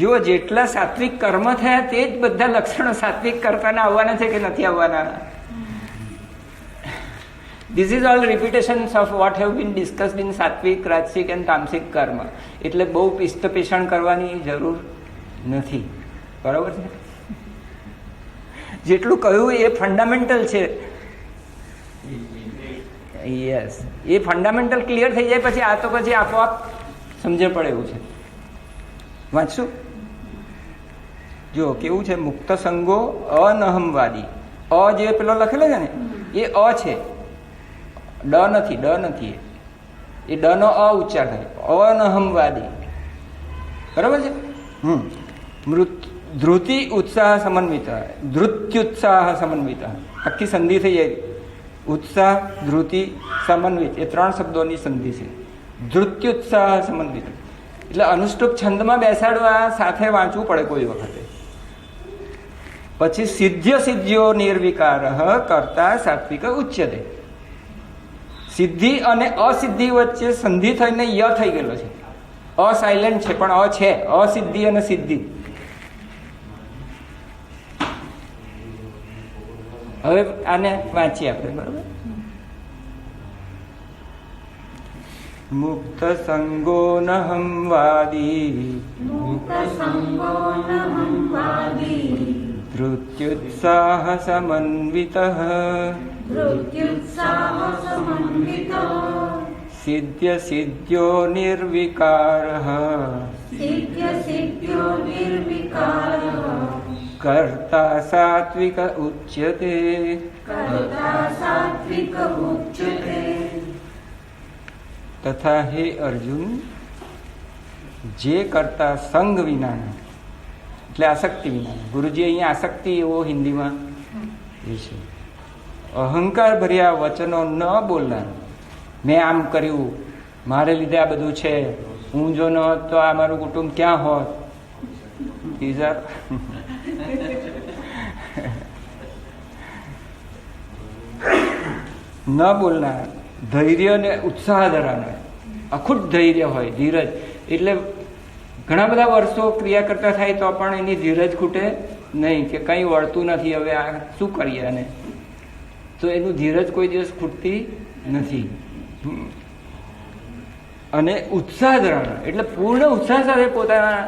જો જેટલા સાત્વિક કર્મ થયા તે જ બધા લક્ષણો સાત્વિક કર્તાના આવવાના છે કે નથી આવવાના? This is all repetitions of what have been discussed in Satwik, રાજસિક and તામસિક કર્મ. એટલે બહુ પિસ્ત પેષણ કરવાની જરૂર નથી. બરાબર છે? જેટલું કહ્યું એ ફંડામેન્ટલ છે. યસ, એ ફંડામેન્ટલ ક્લિયર થઈ જાય પછી આ તો પછી આપોઆપ સમજણ પડે એવું છે. વાંચશું? જો કેવું છે, મુક્ત સંગો અનહમવાદી. અ જે પેલો લખેલો છે ને એ અ છે, ડ નથી, ડ નથી. એ ડ નો અ ઉચ્ચાર થાય. અનહમવાદી. બરાબર છે? ધૃતિ ઉત્સાહ સમન્વિત, ધૃત્યુત્સાહ સમન્વિત. આખી સંધિ થઈ જાય. ઉત્સાહ, ધૃતિ, સમન્વિત એ 3 શબ્દોની સંધિ છે. ધૃત્યુત્સાહ સમન્વિત એટલે અનુષ્ટુપ છંદમાં બેસાડવા સાથે વાંચવું પડે કોઈ વખતે. પછી સિદ્ધ્ય સિદ્ધ્યો નિર્વિકાર કરતા સાત્વિક ઉચ્યતે. સિદ્ધિ અને અસિદ્ધિ વચ્ચે સંધિ થઈને ય થઈ ગયેલો છે. અ સાયલેન્ટ છે પણ અ છે. અસિદ્ધિ અને સિદ્ધિ. હવે આને વાંચીએ આપણે. બરોબર? મુક્ત સંગો નહંવાદી, ધૃત્યુત્સાહ સમન્વિત, સિદ્ધ્ય સિદ્ધ્યો નિર્વિકાર, કર્તા સાત્વિક ઉચ્યતે. તથા હે અર્જુન, જે કરતા સંગ વિનાના એટલે આસક્તિ વિનાના. ગુરુજી અહીંયા આસક્તિ એવો હિન્દીમાં એ છે. અહંકાર ભર્યા વચનો ન બોલનાર. મેં આમ કર્યું, મારે લીધે આ બધું છે, હું જો ન હોત તો આ મારું કુટુંબ ક્યાં હોત. ન બોલનાર, ધૈર્ય ને ઉત્સાહ ધરાવનાર, અખૂટ ધૈર્ય હોય, ધીરજ. એટલે ઘણા બધા વર્ષો ક્રિયા કરતા થાય તો પણ એની ધીરજ ખૂટે નહીં કે કંઈ વળતું નથી, હવે આ શું કરીએ. અને તો એનું ધીરજ કોઈ દિવસ ખૂટતી નથી. અને ઉત્સાહ ધરાવનાર એટલે પૂર્ણ ઉત્સાહ સાથે પોતાના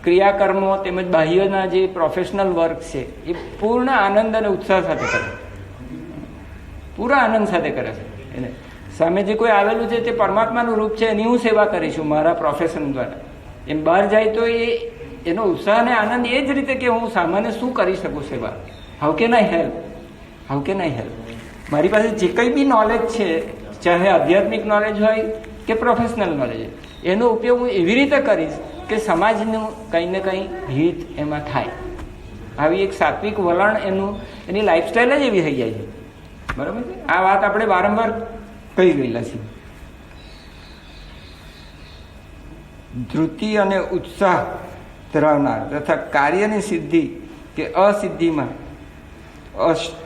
ક્રિયાકર્મો તેમજ બાહ્યના જે પ્રોફેશનલ વર્ક છે એ પૂર્ણ આનંદ અને ઉત્સાહ સાથે કરે. પૂરા આનંદ સાથે કરે છે. એને સામે જે કોઈ આવેલું છે તે પરમાત્માનું રૂપ છે, એની હું સેવા કરીશું મારા પ્રોફેશન દ્વારા. એમ બહાર જાય તો એનો ઉત્સાહ અને આનંદ એ જ રીતે કે હું સામાન્ય શું કરી શકું સેવા, how can I help. How can I help? મારી પાસે જે કંઈ બી નોલેજ છે, ચાહે આધ્યાત્મિક નોલેજ હોય કે પ્રોફેશનલ નોલેજ હોય, એનો ઉપયોગ હું એવી રીતે કરીશ કે સમાજનું કંઈ ને કંઈ હિત એમાં થાય. આવી એક સાત્વિક વલણ એની લાઈફસ્ટાઈલ જ એવી થઈ જાય છે. બરાબર છે? આ વાત આપણે વારંવાર કહી ગયેલા છીએ. ધૃતિ અને ઉત્સાહ ધરાવનાર તથા કાર્યની સિદ્ધિ કે અસિદ્ધિમાં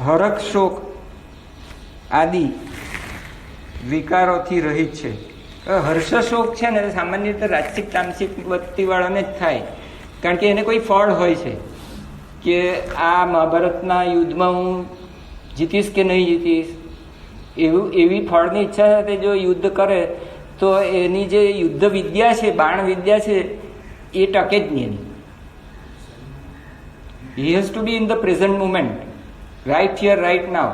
હરખ શોક આદિ વિકારોથી રહિત છે. હર્ષ શોક છે ને સામાન્ય રીતે રાજસિક તામસિક વૃત્તિવાળાને જ થાય, કારણ કે એને કોઈ ફળ હોય છે કે આ મહાભારતના યુદ્ધમાં હું જીતીશ કે નહીં જીતીશ, એવી ફળની ઈચ્છા સાથે જો યુદ્ધ કરે તો એની જે યુદ્ધ વિદ્યા છે, બાણ વિદ્યા છે, એ ટકે જ નહીં એની. He has to be in the present moment, right here right now,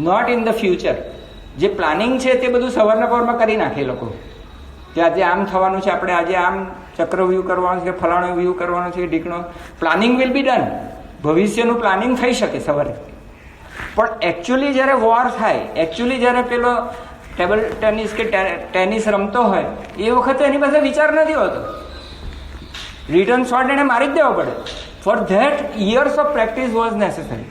not in the future. જે પ્લાનિંગ છે તે બધું સવારના પરમાં કરી નાખે લોકો કે આજે આમ થવાનું છે, આપણે આજે આમ ચક્રવ્યૂહ કરવાનું છે, ફલાણો વ્યૂહ કરવાનો છે, ઢીકણો. Planning will be done. ભવિષ્યનું પ્લાનિંગ થઈ શકે સવારે, પણ એકચ્યુઅલી જ્યારે વોર થાય, એકચ્યુઅલી જ્યારે પેલો ટેબલ ટેનિસ કે ટેનિસ રમતો હોય એ વખતે એની પાસે વિચાર નથી હોતો. રિટર્ન શોટ એને મારી જ દેવો પડે. For that years of practice was necessary.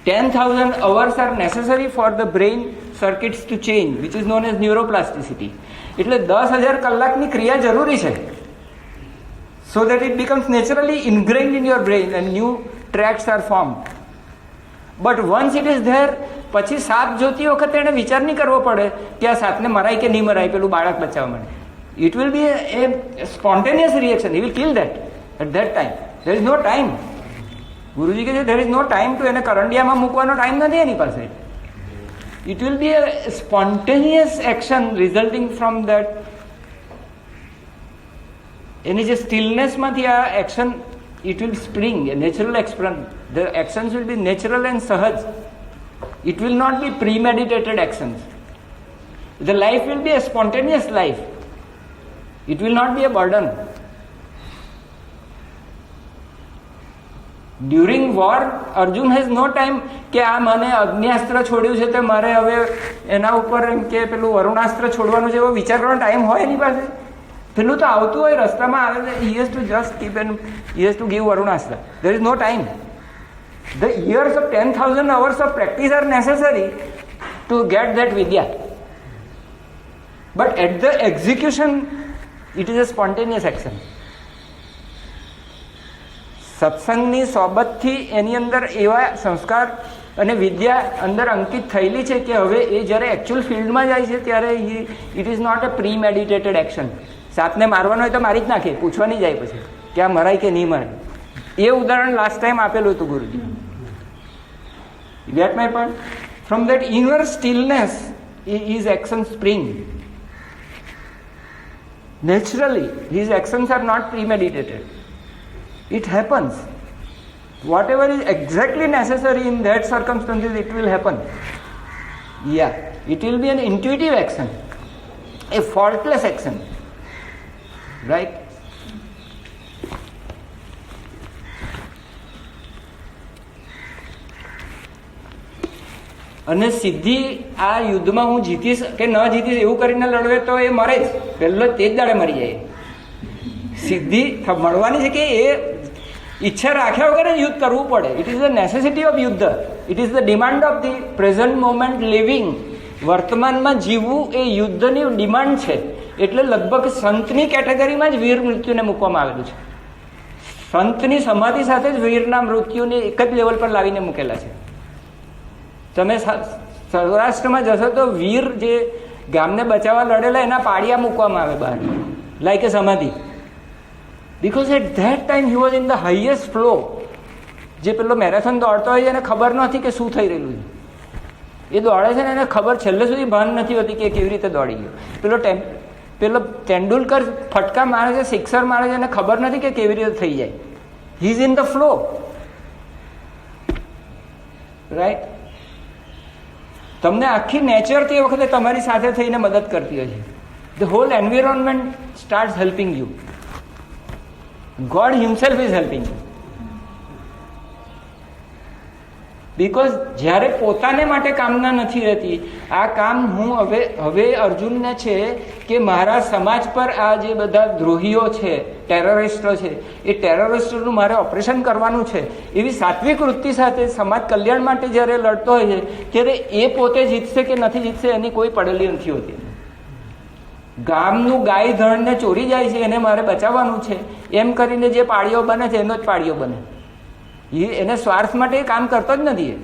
10,000 hours are necessary for the brain circuits to change, which is known as neuroplasticity. એટલે 10,000 કલાકની ક્રિયા જરૂરી છે, so that it becomes naturally ingrained in your brain and new tracks are formed. But once it is there, પછી સાપ જોતી વખતે એને વિચાર નહીં કરવો પડે કે આ સાપને મરાય કે નહીં મરાય પેલું બાળક બચાવવા માટે. It will be a spontaneous reaction. He will kill that at that time. There is no time. ગુરુજી કહે છે there is no time to એને કરંડિયામાં મૂકવાનો ટાઈમ નથી એની પાસે. It will be a spontaneous action resulting from that. એની જે સ્ટીલનેસમાંથી આ action, it will spring, a natural expression. The actions will be natural and sahaj. It will not be premeditated actions. The life will be a spontaneous life. It will not be a burden. During war Arjun has no time કે આ મને અગ્નિયાસ્ત્ર છોડ્યું છે તો મારે હવે એના ઉપર એમ કે પેલું વરુણાસ્ત્ર છોડવાનું છે એવો વિચાર કરવાનો ટાઈમ હોય એની પાસે? પેલું તો આવતું હોય રસ્તામાં આવે છે, he has to just keep and he has to give Varunastra. There is no time. The years of 10,000 hours of practice are necessary to get that વિદ્યા, but at the execution it is a spontaneous action. સત્સંગની સોબતથી એની અંદર એવા સંસ્કાર અને વિદ્યા અંદર અંકિત થયેલી છે કે હવે એ જ્યારે એકચ્યુઅલ ફિલ્ડમાં જાય છે ત્યારે it is not a premeditated action. સાપને મારવાનો હોય તો મારી જ નાખે, પૂછવા નહીં જાય પછી કે આ મરાય કે નહીં મરાય. એ ઉદાહરણ લાસ્ટ ટાઈમ આપેલું હતું Guruji. Get my point? From that inner stillness his actions spring naturally. His actions are not premeditated. It happens. Whatever is exactly necessary in that circumstances, it will happen. Yeah, it will be an intuitive action, a faultless action, right? અને સિદ્ધિ આ યુદ્ધમાં હું જીતીશ કે ન જીતીશ એવું કરીને લડવે તો એ મરે જ, પહેલો તે જ દાડે મરી જાય. સિદ્ધિ મળવાની છે કે એ ઈચ્છા રાખ્યા વગર યુદ્ધ કરવું પડે. It is the necessity of યુદ્ધ. It is the demand of the present moment living. વર્તમાનમાં જીવવું એ યુદ્ધની ડિમાન્ડ છે. એટલે લગભગ સંતની કેટેગરીમાં જ વીર મૃત્યુને મૂકવામાં આવેલું છે. સંતની સમાધિ સાથે જ વીરના મૃત્યુને એક જ લેવલ પર લાવીને મૂકેલા છે. તમે સૌરાષ્ટ્રમાં જશો તો વીર જે ગામને બચાવવા લડેલા એના પાડિયા મૂકવામાં આવે બહાર, like a samadhi. Because at that time he was in the highest flow. જે પેલો મેરેથોન દોડતો હોય એને ખબર નથી કે શું થઈ રહેલું છે. એ દોડે છે ને એને ખબર છેલ્લે સુધી ભાન નથી હોતી કે કેવી રીતે દોડી ગયો. પેલો તેંડુલકર ફટકા મારે છે, સિક્સર મારે છે, એને ખબર નથી કે કેવી રીતે થઈ જાય. He is in the flow, right? તમને આખી નેચર તે વખતે તમારી સાથે થઈને મદદ કરતી હોય છે. The whole environment start helping you. God himself is helping you. Because જ્યારે પોતાને માટે કામના નથી રહેતી, આ કામ હું હવે અર્જુનને છે કે મારા સમાજ પર આ જે બધા દ્રોહીઓ છે, ટેરરિસ્ટો છે, એ ટેરરિસ્ટોનું મારે ઓપરેશન કરવાનું છે, એવી સાત્વિક વૃત્તિ સાથે સમાજ કલ્યાણ માટે જ્યારે લડતો હોય છે ત્યારે એ પોતે જીતશે કે નથી જીતશે એની કોઈ પડેલી નથી હોતી. ગામનું ગાય ધણને ચોરી જાય છે એને મારે બચાવવાનું છે એમ કરીને જે પાળીઓ બને છે એનો જ પાળીઓ બને. એને સ્વાર્થ માટે એ કામ કરતો જ નથી,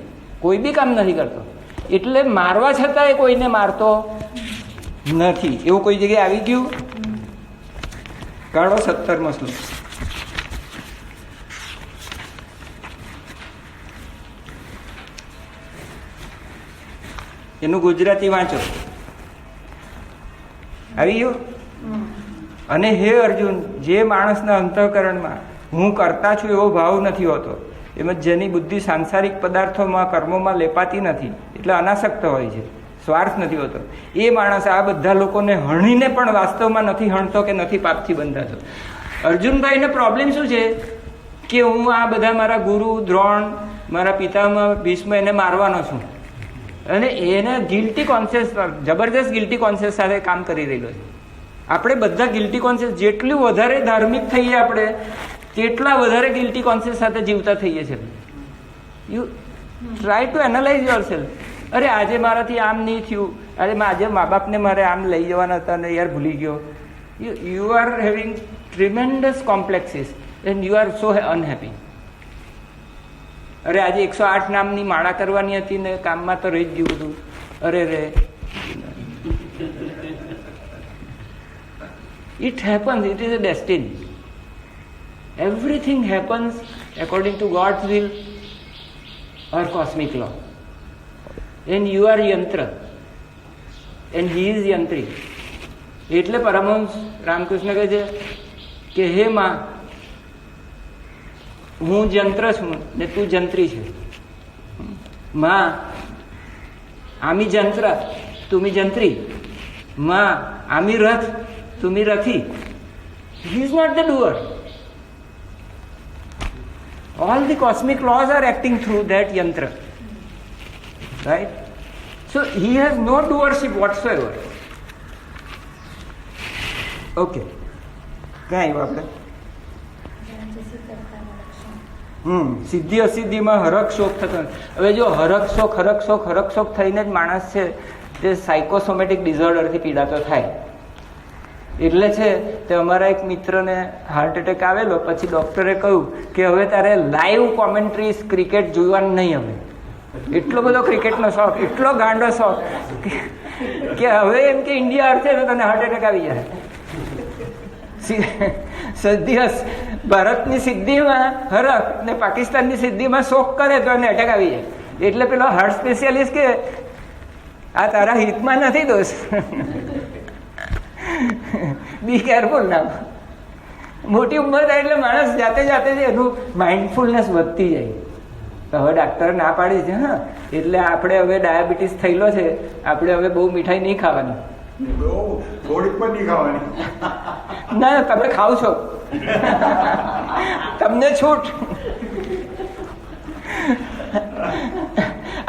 કોઈ બી કામ નથી કરતો. એટલે મારવા છતાં એ કોઈને મારતો નથી. એવું કોઈ જગ્યાએ આવી ગયું? કાઢો 17મો શ્લોક. એનું ગુજરાતી વાંચો. આવી ગયું? અને હે અર્જુન, જે માણસના અંતઃકરણમાં હું કરતા છું એવો ભાવ નથી હોતો, એમાં જેની બુદ્ધિ સાંસારિક પદાર્થોમાં કર્મોમાં લેપાતી નથી, એટલે અનાસક્ત હોય છે, સ્વાર્થ નથી હોતો, એ માણસ આ બધા લોકોને હણીને પણ વાસ્તવમાં નથી હણતો કે નથી પાપથી બંધાતો. અર્જુનભાઈને પ્રોબ્લેમ શું છે કે હું આ બધા મારા ગુરુ દ્રોણ, મારા પિતામાં ભીષ્મ એને મારવાનો છું, અને એને ગિલ્ટી કોન્શિયસ, જબરજસ્ત ગિલ્ટી કોન્શિયસ સાથે કામ કરી રહેલો છે. આપણે બધા ગિલ્ટી કોન્શિયસ, જેટલું વધારે ધાર્મિક થઈએ આપણે તેટલા વધારે ગિલ્ટી કોન્શિયસ સાથે જીવતા થઈએ છીએ. You try to analyse your self. અરે આજે મારાથી આમ નહીં થયું, અરે આજે મા બાપને મારે આમ લઈ જવાના હતા ને યાર ભૂલી ગયો. You are having tremendous complexes and you are so unhappy. અરે આજે 108 નામની માળા કરવાની હતી ને કામમાં તો રહી જ ગયું બધું. અરે રે, it happens, it is a destiny. Everything happens according to God's will or cosmic law. And you are yantra and he is yantri. એટલે પરમહંસ રામકૃષ્ણ કહે છે કે હે માં, હું જંત્ર છું ને તું જંત્રી છે. માં આમી જંત્ર તુમી જંત્રી, માં આમી રથ તુમી રથી. He is not the doer. All the cosmic laws are acting through that yantra, right? So he has no doership whatsoever. Okay, ક્યાં આવ્યું આપણે? સિદ્ધિ અસિદ્ધિમાં હરખ શોક થતો. હવે જો હરખ શોક થઈને જ માણસ છે તે સાયકોસોમેટિક ડિઝોર્ડરથી પીડાતો થાય. એટલે છે તે અમારા એક મિત્રને હાર્ટ એટેક આવેલો, પછી ડૉક્ટરે કહ્યું કે હવે તારે લાઈવ કોમેન્ટ્રીઝ ક્રિકેટ જોવાનું નહીં. હવે એટલો બધો ક્રિકેટનો શોખ, એટલો ગાંડો શોખ કે હવે એમ કે ઇન્ડિયા હારશે તો તને હાર્ટ એટેક આવી જાય. ભારતની સિદ્ધિમાં હરખ ને પાકિસ્તાનની સિદ્ધિમાં શોક કરે તો એને એટેક આવી જાય. એટલે પેલો હાર્ટ સ્પેશિયાલિસ્ટ કે આ તારા હિતમાં નથી દોસ્ત, બી કેરફુલ ના. મોટી ઉંમર થાય એટલે માણસ જાતે એનું માઇન્ડફુલનેસ વધતી જાય. તો હવે ડાક્ટરે ના પાડી છે. હા, એટલે આપણે હવે ડાયાબિટીસ થયેલો છે, આપણે હવે બહુ મીઠાઈ નહીં ખાવાની. થોડીક પણ નહીં ખાવાની. ના, તમે ખાવ છો, તમને છૂટ.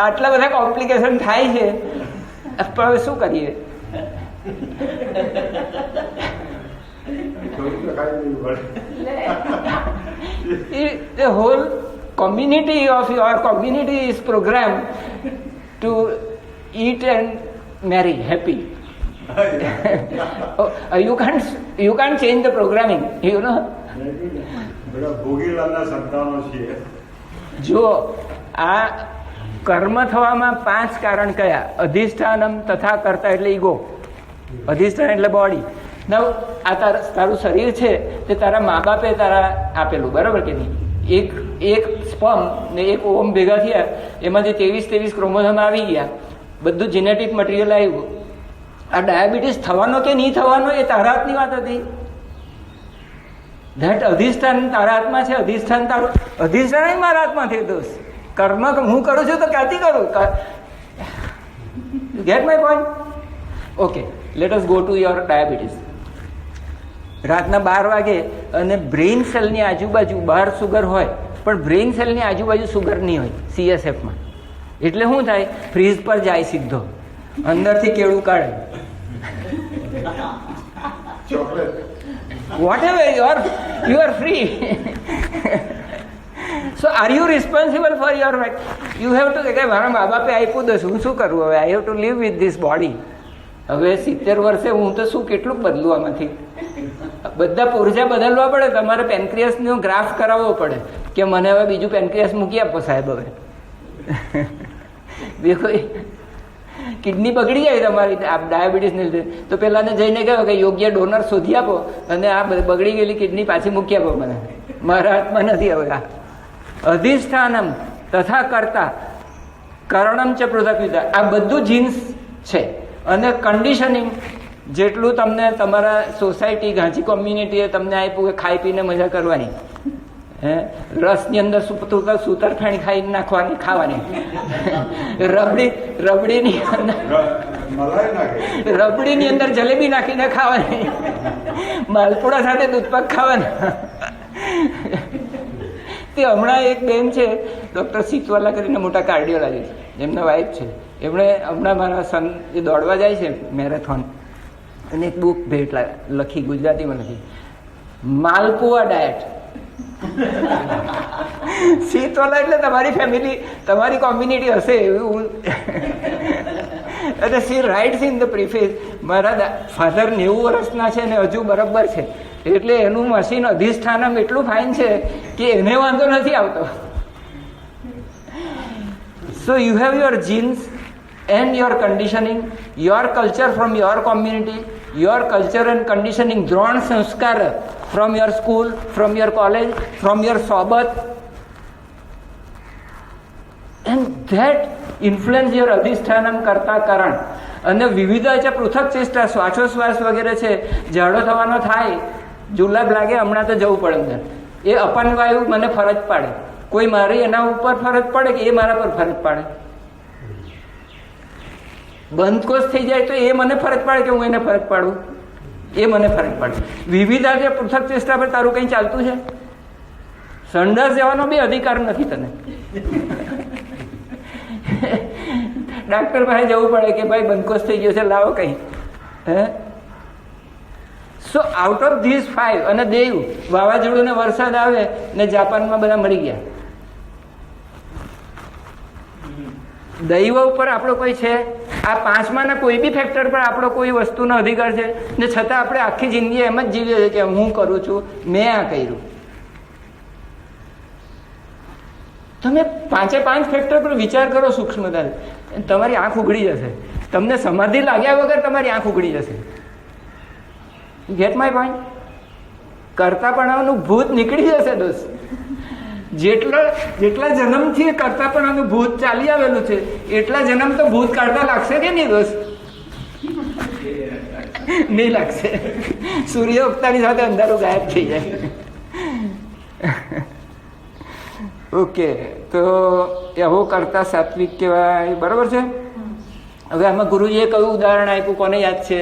આટલા બધા કોમ્પ્લિકેશન થાય છે, પણ હવે શું કરીએ? The whole community of your community is programmed to eat and marry happy. You can't change the programming, you know. ભોગીલાલના સંતાનો છીએ. જો આ કર્મ થવામાં 5 કારણ કયા? અધિષ્ઠાનમ તથા કર્તા એટલે ઈગો, અધિષ્ઠાન એટલે બોડી. નવ આ તારું શરીર છે તે તારા મા બાપે તારા આપેલું, બરાબર કે નહીં? એક સ્પર્મ ને એક ઓમ ભેગા થયા, એમાંથી 23 ક્રોમોઝોમ આવી ગયા, બધું જેનેટિક મટીરિયલ આવ્યું. આ ડાયાબિટીસ થવાનો કે નહીં થવાનો એ તારા હાથની વાત હતી. ધેટ અધિષ્ઠાન તારા હાથમાં છે. અધિષ્ઠાન મારા હાથમાં છે દોસ્ત. કર્મ હું કરું છું તો ક્યાંથી કરું? Gate my point? Okay, let us go to your diabetes. રાતના 12 વાગે અને બ્રેઇન સેલની આજુબાજુ બહાર સુગર હોય, પણ બ્રેઇન સેલની આજુબાજુ સુગર નહીં હોય CSFમાં. એટલે શું થાય, ફ્રીજ પર જાય સીધો, અંદરથી કેળું કાઢે, whatever you are free. So are you responsible for your life? You have to કે મારા મા બાપે આપ્યું દસ, હું શું કરું હવે? I have to live with this body. હવે 70 વર્ષે હું તો શું કેટલું બદલું આમાંથી? બધા પુરજા બદલવા પડે. તમારે પેનક્રિયાસનો ગ્રાફ કરાવવો પડે કે મને હવે બીજું પેનક્રિયાસ મૂકી આપો સાહેબ. હવે દેખો કિડની બગડી જાય તમારી ડાયાબિટીસને લીધે, તો પેલાને જઈને કહ્યું કે યોગ્ય ડોનર શોધી આપો અને આ બગડી ગયેલી કિડની પાછી મૂકી આપો મને, મારા હાથમાં નથી. હવે આ અધિષ્ઠાનમ તથા કરતા કરણમ ચ પૃથક્વિતા, આ બધું જીન્સ છે. અને કન્ડિશનિંગ જેટલું તમને તમારા સોસાયટી ગાંચી કોમ્યુનિટીએ તમને આપ્યું કે ખાઈ પીને મજા કરવાની, રસની અંદર સુતરફેણી ખાઈ નાખવાની, ખાવાની, રબડીની અંદર જલેબી નાખીને ખાવાની, માલપુડા સાથે દૂધપાક ખાવાના. તે હમણાં એક બેન છે ડૉક્ટર સિતવાલા કરીને, મોટા કાર્ડિયોલોજીસ્ટ, એમના વાઇફ છે. એમણે હમણાં મારા સન એ દોડવા જાય છે મેરેથોન, અને એક બુક ભેટ લખી, ગુજરાતીમાં લખી, માલપુઆ ડાયટ. શીતવાલા એટલે તમારી ફેમિલી, તમારી કોમ્યુનિટી હશે એવું. અને સી રાઇટ્સ ઇન ધ પ્રીફેસ, મારા ફાધર 90 વર્ષના છે ને હજુ બરાબર છે, એટલે એનું મશીન અધિષ્ઠાનમ એટલું ફાઇન છે કે એને વાંધો નથી આવતો. So you have your jeans and your conditioning, your culture from your community, your culture and conditioning, Drona sanskar from your school, from your college, from your sobat, and that influence your અધિષ્ઠાનમ કરતા કરણ. અને વિવિધ છે પૃથક ચેષ્ટા, શ્વાસોશ્વાસ વગેરે છે, ઝાડો થવાનો થાય, જુલાબ લાગે, હમણાં તો જવું પડે અંદર, એ અપન વાયુ મને ફરજ પાડે, કોઈ મારી એના ઉપર ફરજ પડે કે એ મારા પર ફરજ પાડે. બંધકોષ થઈ જાય તો એ મને ફરજ પાડે કે હું એને ફરજ પાડું, એ મને ફરજ પાડે. વિવિધા જે પૃથક ચેષ્ટા પર તારું કંઈ ચાલતું છે? સંડાસ જવાનો બી અધિકાર નથી તને. ડાક્ટર પાસે જવું પડે કે ભાઈ બંધકોષ થઈ ગયો છે, લાવો કંઈ. સો આઉટ ઓફ ધીસ 5, અને દેવ વાવાઝોડું ને વરસાદ આવે ને જાપાનમાં બધા મરી ગયા. દૈવ ઉપર આપણો કોઈ છે? આ 5માના કોઈ બી ફેક્ટર પર આપણો કોઈ વસ્તુનો અધિકાર છે? ને છતાં આપણે આખી જિંદગી એમ જ જીવીએ છીએ કે હું કરું છું, મેં આ કર્યું. તમે 5 ફેક્ટર પર વિચાર કરો સૂક્ષ્મતાથી, તમારી આંખ ઉઘડી જશે. તમને સમાધિ લાગ્યા વગર તમારી આંખ ઉઘડી જશે. Gate my point? કરતાપણાનું ભૂત નીકળી જશે દોસ્ત. જેટલા જન્મથી કરતાપણાનું ભૂત ચાલી આવેલું છે, એટલા જન્મ તો ભૂત કાઢતા લાગશે કે નહીં દોસ્ત? નહીં લાગશે. સૂર્ય ઉગતાની સાથે અંધારું ગાયબ થઈ જાય. ઓકે, તો એવો કરતા સાત્વિક કહેવાય, બરાબર છે. હવે આમાં ગુરુજીએ કયું ઉદાહરણ આપ્યું, કોને યાદ છે?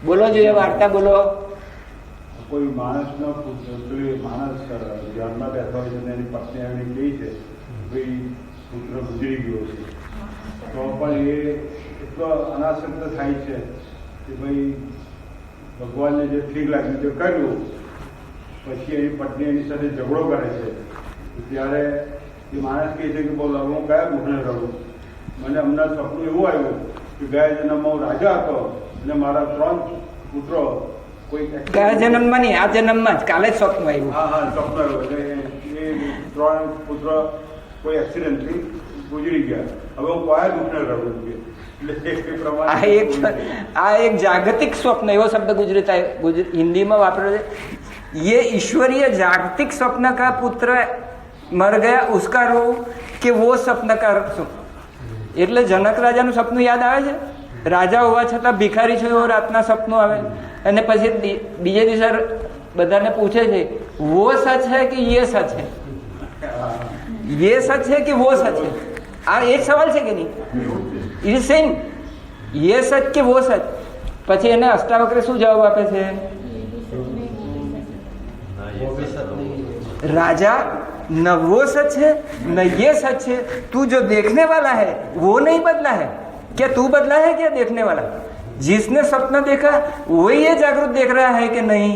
બોલો જોઈએ, વાર્તા બોલો. કોઈ માણસનો માણસ ધ્યાનમાં બેઠો હોય છે, એની પત્ની આવીને કહી છે ભાઈ પુત્ર ગુજરી ગયો છે, તો પણ એ એટલો અનાસક્ત થાય છે કે ભાઈ ભગવાનને જે ઠીક લાગ્યું તે કર્યું. પછી એની પત્ની એની સાથે ઝઘડો કરે છે, ત્યારે એ માણસ કહે છે કે બોલો હું કયા મુખને રડું? મને હમણાં સપનું એવું આવ્યું કે ગયા જન્મમાં હું રાજા હતો અને મારા 3 પુત્રો ગયા જન્મમાં નહીં, આ જન્મમાં જ, કાલે જ સ્વપ્ન આવ્યું. હા, સ્વપ્ન આવ્યું. એટલે એ 3 પુત્ર કોઈ એક્સિડન્ટથી ગુજરી ગયા. હવે હું કયા દુઃખને રડું છું? આ એક જાગતિક સ્વપ્ન, એવો શબ્દ હિન્દીમાં વાપરે છે. ये ईश्वरीय जागतिक स्वप्न का पुत्र मर गया, उसका रो કે वो સ્વપ્ન का એટલે જનક રાજાનું સપનું યાદ આવે છે? રાજા હોવા છતાં ભિખારી છે એવો રાતના સપનું આવે, અને પછી બીજે દિવસે બધાને પૂછે છે વો સચ है कि ये सच है? ये सच है कि वो सच है? આ એક સવાલ છે કે નહીં? ઇટ ઇઝ સેમ, ये सच કે वो सच? પછી એને અષ્ટાવક્ર શું જવાબ આપે છે? राजा न वो सच है न ये सच है, तू जो देखने वाला है वो नहीं बदला है। क्या तू बदला है क्या देखने वाला? जिसने स्वप्न देखा वही ये जागृत देख रहा है कि नहीं?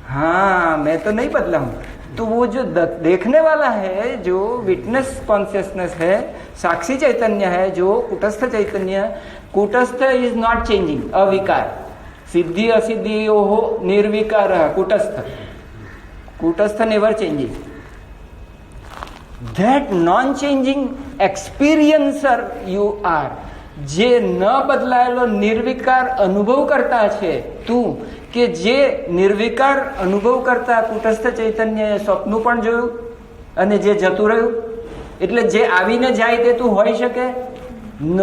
हाँ, मैं तो नहीं बदला हूं। तो वो जो देखने वाला है, जो विटनेस कॉन्शियसनेस है, साक्षी चैतन्य है, जो कूटस्थ चैतन्य, कूटस्थ इज नॉट चेंजिंग, अविकार। सिद्धि असिद्धि ओहो निर्विकार कूटस्थ, कूटस्थ never changing. That non-changing experiencer you are, જે ન બદલાયેલો નિર્વિકાર અનુભવ કરતા છે તું, કે જે નિર્વિકાર અનુભવ કરતા કુટસ્થ ચૈતન્ય સ્વપ્ન પણ જોયું અને જે જતું રહ્યું, એટલે જે આવીને જાય તે તું હોઈ શકે ન.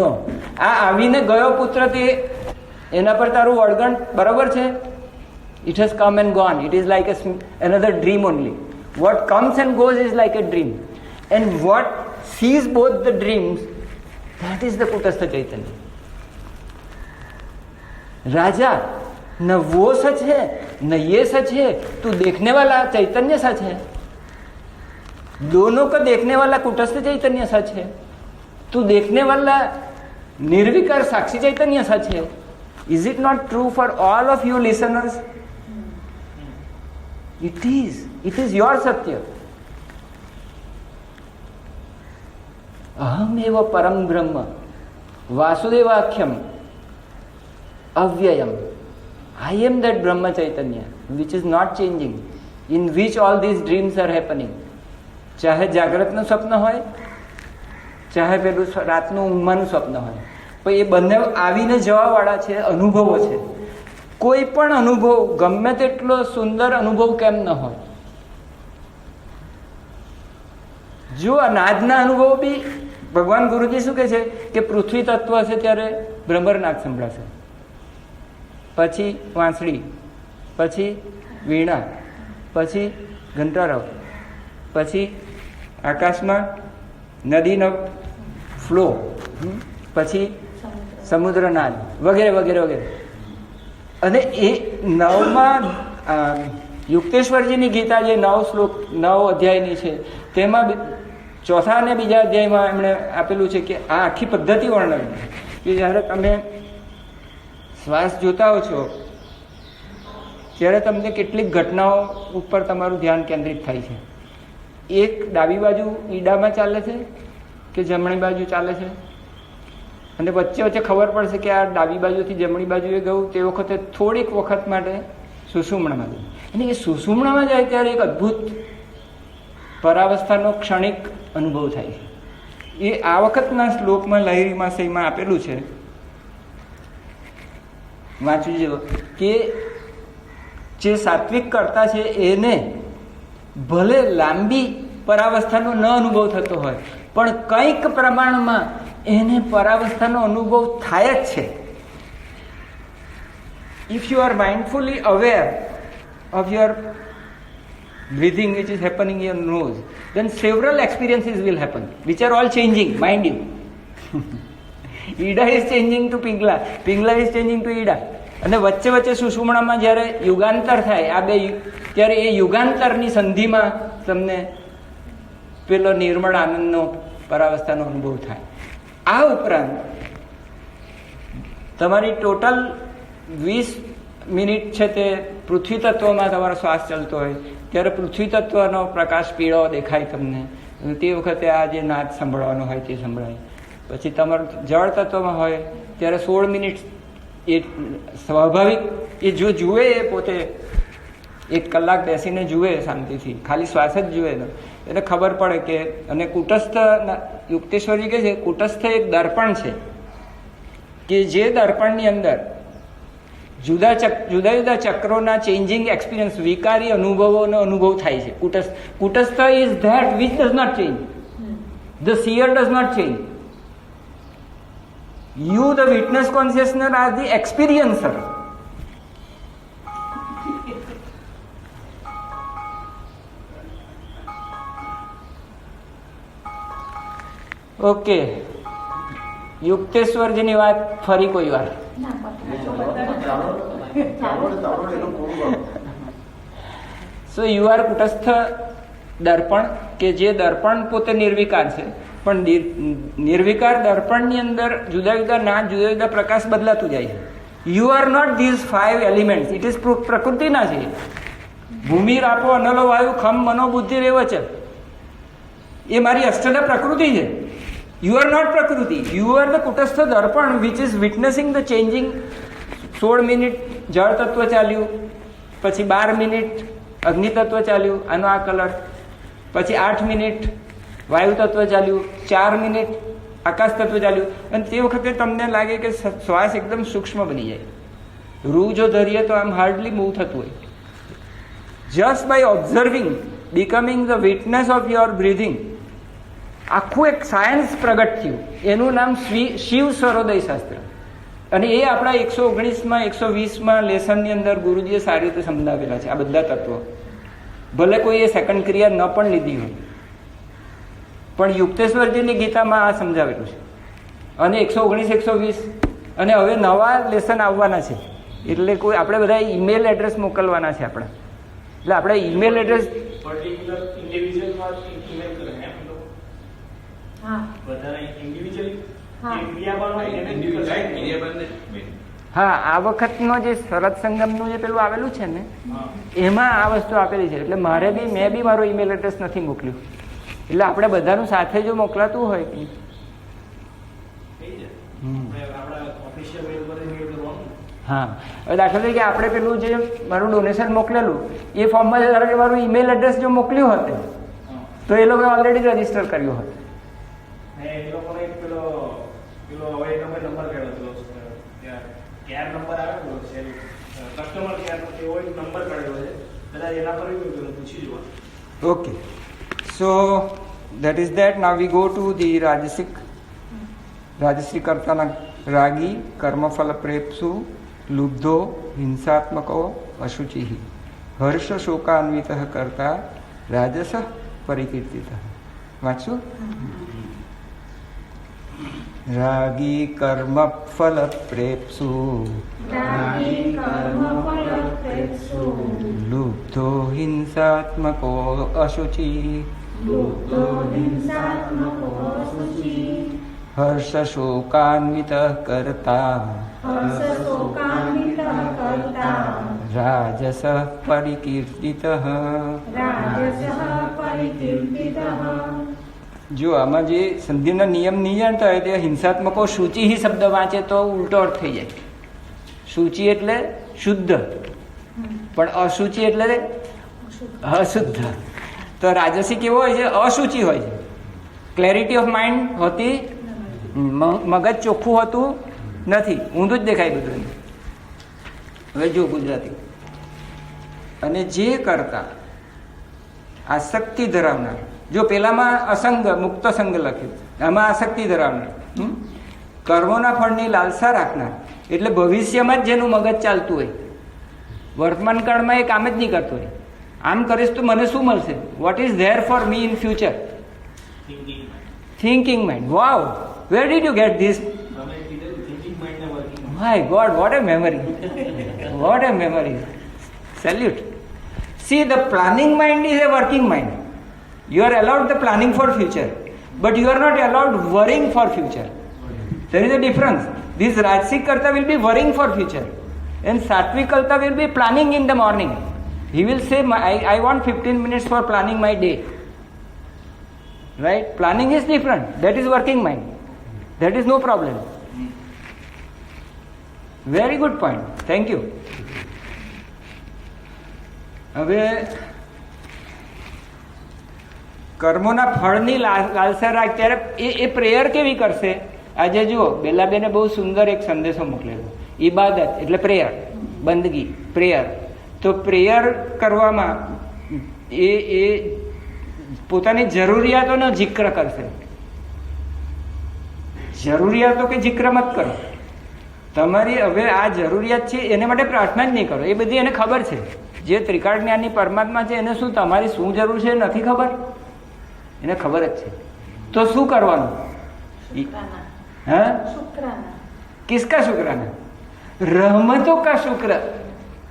આ આવીને ગયો પુત્ર તે એના પર તારું વળગણ બરાબર છે? It has come and gone. It is like another dream only. What comes and goes is like a dream. And what sees both the dreams, that is the Kutastha Chaitanya. राजा न वो सच है न ये सच है, तू देखने वाला चैतन्य सच है। दोनों को देखने वाला कुटस्थ चैतन्य सच है, तू देखने वाला निर्विकार साक्षी चैतन्य सच है। Is it not true for all of you listeners? It is. It is your satya. अहमेव परम ब्रह्म वासुदेवाख्यम अव्ययम. I am that Brahma Chaitanya which is not changing, in which all these dreams are happening. ચાહે જાગ્રતનું સ્વપ્ન હોય, ચાહે પેલું રાતનું ઊંઘમાંનું સ્વપ્ન હોય, પણ એ બંને આવીને જવાવાળા છે, અનુભવો છે. કોઈ પણ અનુભવ ગમે તેટલો સુંદર અનુભવ કેમ ન હોય, જો અનાદના અનુભવ બી ભગવાન ગુરુજી શું કહે છે કે પૃથ્વી તત્વ છે ત્યારે ભ્રમરનાદ સંભળાશે, પછી વાંસળી, પછી વીણા, પછી ઘંટારવ, પછી આકાશમાં નદીનો ફ્લો, પછી સમુદ્રનાદ વગેરે વગેરે વગેરે. અને એ નવમાં યુક્તેશ્વરજીની ગીતા જે 9 શ્લોક 9 અધ્યાયની છે, તેમાં ચોથા અને બીજા અધ્યાયમાં એમણે આપેલું છે કે આ આખી પદ્ધતિ વર્ણવી કે જ્યારે તમે શ્વાસ જોતા હો છો ત્યારે તમને કેટલીક ઘટનાઓ ઉપર તમારું ધ્યાન કેન્દ્રિત થાય છે. એક ડાબી બાજુ ઈડામાં ચાલે છે કે જમણી બાજુ ચાલે છે, અને વચ્ચે વચ્ચે ખબર પડશે કે આ ડાબી બાજુથી જમણી બાજુએ ગયું, તે વખતે થોડીક વખત માટે સુષુમ્ણામાં જાય. અને એ સુષુમ્ણામાં જાય ત્યારે એક અદ્ભુત પરાવસ્થાનો ક્ષણિક અનુભવ થાય છે. એ આ વખતના શ્લોકમાં લહેરીમાં સહીમાં આપેલું છે, વાંચવું જેવો, કે જે સાત્વિક કરતા છે એને ભલે લાંબી પરાવસ્થાનો ન અનુભવ થતો હોય, પણ કંઈક પ્રમાણમાં એને પરાવસ્થાનો અનુભવ થાય જ છે. If you are mindfully aware of your breathing which is happening in your nose, then several experiences will happen which are all changing, mind you. Ida is changing to Pingala, Pingala is changing to Ida. અને વચ્ચે વચ્ચે સુષુમ્ણામાં જ્યારે યુગાંતર થાય આ બે, ત્યારે એ યુગાંતરની સંધિમાં તમને પેલો નિર્મળ આનંદનો પરાવસ્થાનો અનુભવ થાય. આ ઉપરાંત તમારી ટોટલ 20 મિનિટ છે તે પૃથ્વી તત્વમાં તમારો શ્વાસ ચાલતો હોય ત્યારે પૃથ્વી તત્વનો પ્રકાશ પીળો દેખાય તમને, તે વખતે આ જે નાદ સાંભળવાનો હોય તે સંભળાય. પછી તમારું જળ તત્વમાં હોય ત્યારે 16 મિનિટ એ સ્વાભાવિક એ જો જુએ, એ પોતે 1 કલાક બેસીને જુએ શાંતિથી, ખાલી શ્વાસ જ જુએ એને ખબર પડે કે. અને કુટસ્થ યુક્તેશ્વરજી કહે છે કુટસ્થ એક દર્પણ છે કે જે દર્પણની અંદર જુદા જુદા ચક્રોના ચેન્જિંગ એક્સપિરિયન્સ, વિકારી અનુભવોનો અનુભવ થાય છે. કુટસ્થ is that which does not change, the seer does not change. You, the witness consciousness, are the experiencer. Okay, યુક્તેશ્વરજીની વાત ફરી કોઈ વાર. So you are Kutastha દર્પણ, કે જે દર્પણ પોતે નિર્વિકાર છે, પણ નિર્વિકાર દર્પણની અંદર જુદા જુદા નાદ, જુદા જુદા પ્રકાશ બદલાતું જાય છે. You are not these 5 elements, it is પ્રકૃતિના છે. ભૂમિ, રાપો, અનલો, વાયુ, ખમ, મનો, બુદ્ધિ, રેવચ, એ મારી અષ્ટદા પ્રકૃતિ છે. યુ આર નોટ પ્રકૃતિ, યુ આર ધ કુટસ્થ દર્પણ which is witnessing the changing. 16 minute જળ તત્વ ચાલ્યું, પછી 12 મિનિટ અગ્નિ તત્વ ચાલ્યું, આનો આ કલર, પછી 8 મિનિટ વાયુ તત્વ ચાલ્યું, 4 મિનિટ આકાશ તત્વ ચાલ્યું. અને તે વખતે તમને લાગે કે શ્વાસ એકદમ સૂક્ષ્મ બની જાય. રૂ જો ધરીએ તો આમ હાર્ડલી મૂવ થતું હોય. Just by observing, becoming the witness of your breathing, આખું એક સાયન્સ પ્રગટ થયું. એનું નામ શિવ સરોદય શાસ્ત્ર. અને એ આપણા 119માં 120માં લેસનની અંદર ગુરુજીએ સારી રીતે સમજાવેલા છે આ બધા તત્વો. ભલે કોઈએ સેકન્ડ ક્રિયા ન પણ લીધી હોય, પણ યુક્તેશ્વરજીની ગીતામાં આ સમજાવેલું છે. અને 119, 120 અને હવે નવા લેસન આવવાના છે. એટલે કોઈ આપણે બધા ઈમેલ એડ્રેસ મોકલવાના છે આપણા. એટલે આપણે email address particular individual email કરે એમ તો હા બધાને ઇન્ડિવિજ્યુઅલી હા, આ વખતનો જે શરદ સંગમનું જે પેલું આવેલું છે ને, એમાં આ વસ્તુ આપેલી છે. એટલે મેં બી મારો ઈમેલ એડ્રેસ નથી મોકલ્યું. એટલે આપણે બધાનું સાથે જો મોકલાતું હોય કે હા, હવે દાખલા તરીકે આપણે પેલું જે મારું ડોનેશન મોકલેલું એ ફોર્મમાં ધારો કે મારું ઈમેલ એડ્રેસ જો મોકલ્યું હોત તો એ લોકોએ ઓલરેડી રજીસ્ટર કર્યું હોત. એ લોકોને પેલો હવે નંબર કાઢ્યો કેર નંબર આવેલો છે, કસ્ટમર કેર એવો એક નંબર કાઢ્યો છે, કદાચ એના પર પૂછી જોવા. Okay, so that is that. Now we go to the Rajasic Kartana Ragi Karmaphala Prepsu Lubdho Hinsatmako Ashuchihi Harsha Shokanvitah Karta Rajasa Parikirtitah. વાંચશું? રાગી કર્મ ફલ પ્રેપ્સુ લુબ્ધો હિંસાત્મકો અશુચિ હર્ષ શોકાન્વિત કરતા રાજસ પરિકીર્તિત. જો આમાં જે સંધિના નિયમ નહીં જાણતા હોય તે હિંસાત્મકો શુચિ શબ્દ વાંચે તો ઉલટો અર્થ થઈ જાય. શુચિ એટલે શુદ્ધ, પણ અશુચિ એટલે અશુદ્ધ. તો રાજસી કેવો હોય છે? અશુચિ હોય છે. ક્લેરિટી ઓફ માઇન્ડ હોતી, મગજ ચોખ્ખું હોતું નથી, ઊંધું જ દેખાય બધું. હવે જો ગુજરાતી, અને જે કરતા આસક્તિ ધરાવનાર, જો પેલામાં અસંગ મુક્ત સંગ લખ્યું, આમાં આસક્તિ ધરાવનાર, કર્મોના ફળની લાલસા રાખનાર, એટલે ભવિષ્યમાં જ જેનું મગજ ચાલતું હોય, વર્તમાન કાળમાં એ કામ જ નહીં કરતું હોય. આમ કરીશ તો મને શું મળશે? What is there for me in future? Thinking mind. Wow, where did you get this? My God, what a memory, what a memory. Salute. See, the planning mind is a working mind. You are allowed the planning for future, but you are not allowed worrying for future. There is a difference. This Rajasic Karta will be worrying for future, and Sattvic Karta will be planning in the morning. He will say, I want 15 minutes for planning my day. Right? Planning is different. That is working mind. That is no problem. Very good point. Thank you. હવે કર્મોના ફળની લાલસા રાખ, ત્યારે એ prayer કેવી કરશે? આજે જુઓ, બેલાબેને બહુ સુંદર એક સંદેશો મોકલેલો. ઇબાદત એટલે પ્રેયર, બંદગી, પ્રેયર. તો પ્રેયર કરવામાં એ પોતાની જરૂરિયાતોનો જિક્ર કરશે. જરૂરિયાતો કે જિક્ર મત કરો. તમારી હવે આ જરૂરિયાત છે, એને માટે પ્રાર્થના જ નહીં કરો. એ બધી એને ખબર છે. જે ત્રિકાળ જ્ઞાની પરમાત્મા છે એને શું તમારી શું જરૂર છે નથી ખબર? એને ખબર જ છે. તો શું કરવાનું? હા, કિસકા શુક્રાના? रहमतों का शुक्र,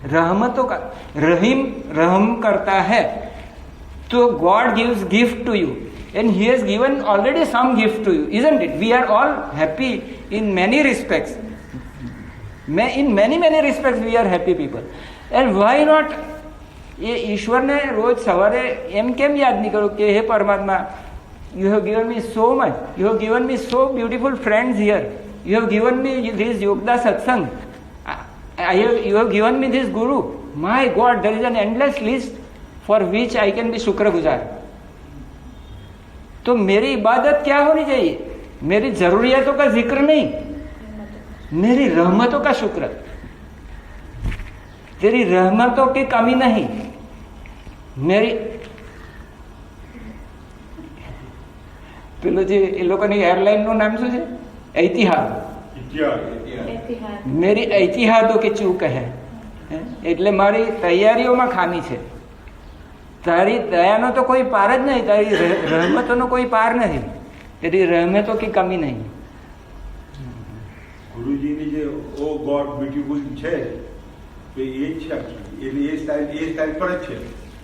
रहमतों का, रहीम रहम करता है So God gives gift to you, and He has given already some gift to you, isn't it? We are all happy in many respects. In many respects we are happy people. And why not એ ઈશ્વરને રોજ સવારે એમ કેમ યાદ નહીં કરું કે હે પરમાત્મા, you have given me so much, you have given me so beautiful friends here, you have given me this Yogoda Satsanga, you have given me this guru. My God, there is an endless list for which I can be शुक्रगुजार. तो मेरी इबादत क्या होनी चाहिए? मेरी जरूरियातों का जिक्र नहीं, मेरी रहमतों का शुक्र. तेरी रहमतों की कमी नहीं. मेरी પેલું જે એ લોકોની એરલાઇનનું નામ શું છે? એતિહાદ. મેરી એતિહાદો કે ચૂક હે, એટલે મારી તૈયારીઓમાં ખામી છે. તારી દયાનો તો કોઈ પાર જ નહીં, તારી રહેમતોનો કોઈ પાર નથી, તેરી રહેમતો की कमी नहीं. ગુરુજીની જે ઓ ગોડ બ્યુટીફુલ છે તો એ જ છે, એટલે એ સ્ટાઇલ પર જ છે.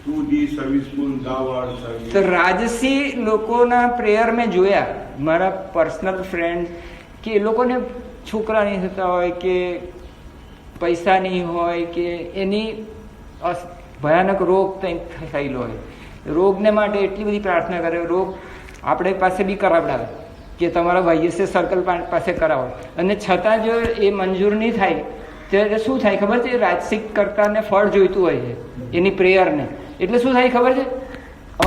ટુ ડી સર્વિસફુલ ગાવડ સર્વિસ. તો રાજસી લોકોના પ્રેયર મેં જોયા, મારા પર્સનલ ફ્રેન્ડ, કે એ લોકોને છોકરા નહીં થતા હોય, કે પૈસા નહીં હોય, કે એની ભયાનક રોગ થયેલો હોય, રોગને માટે એટલી બધી પ્રાર્થના કરે. રોગ આપણે પાસે બી કરાવડાવે કે તમારા વાયએસએસ સર્કલ પાસે કરાવો, અને છતાં જો એ મંજૂર નહીં થાય ત્યારે શું થાય ખબર છે? રાજસિક કરતાને ફળ જોઈતું હોય છે એની પ્રેયરને. એટલે શું થાય ખબર છે?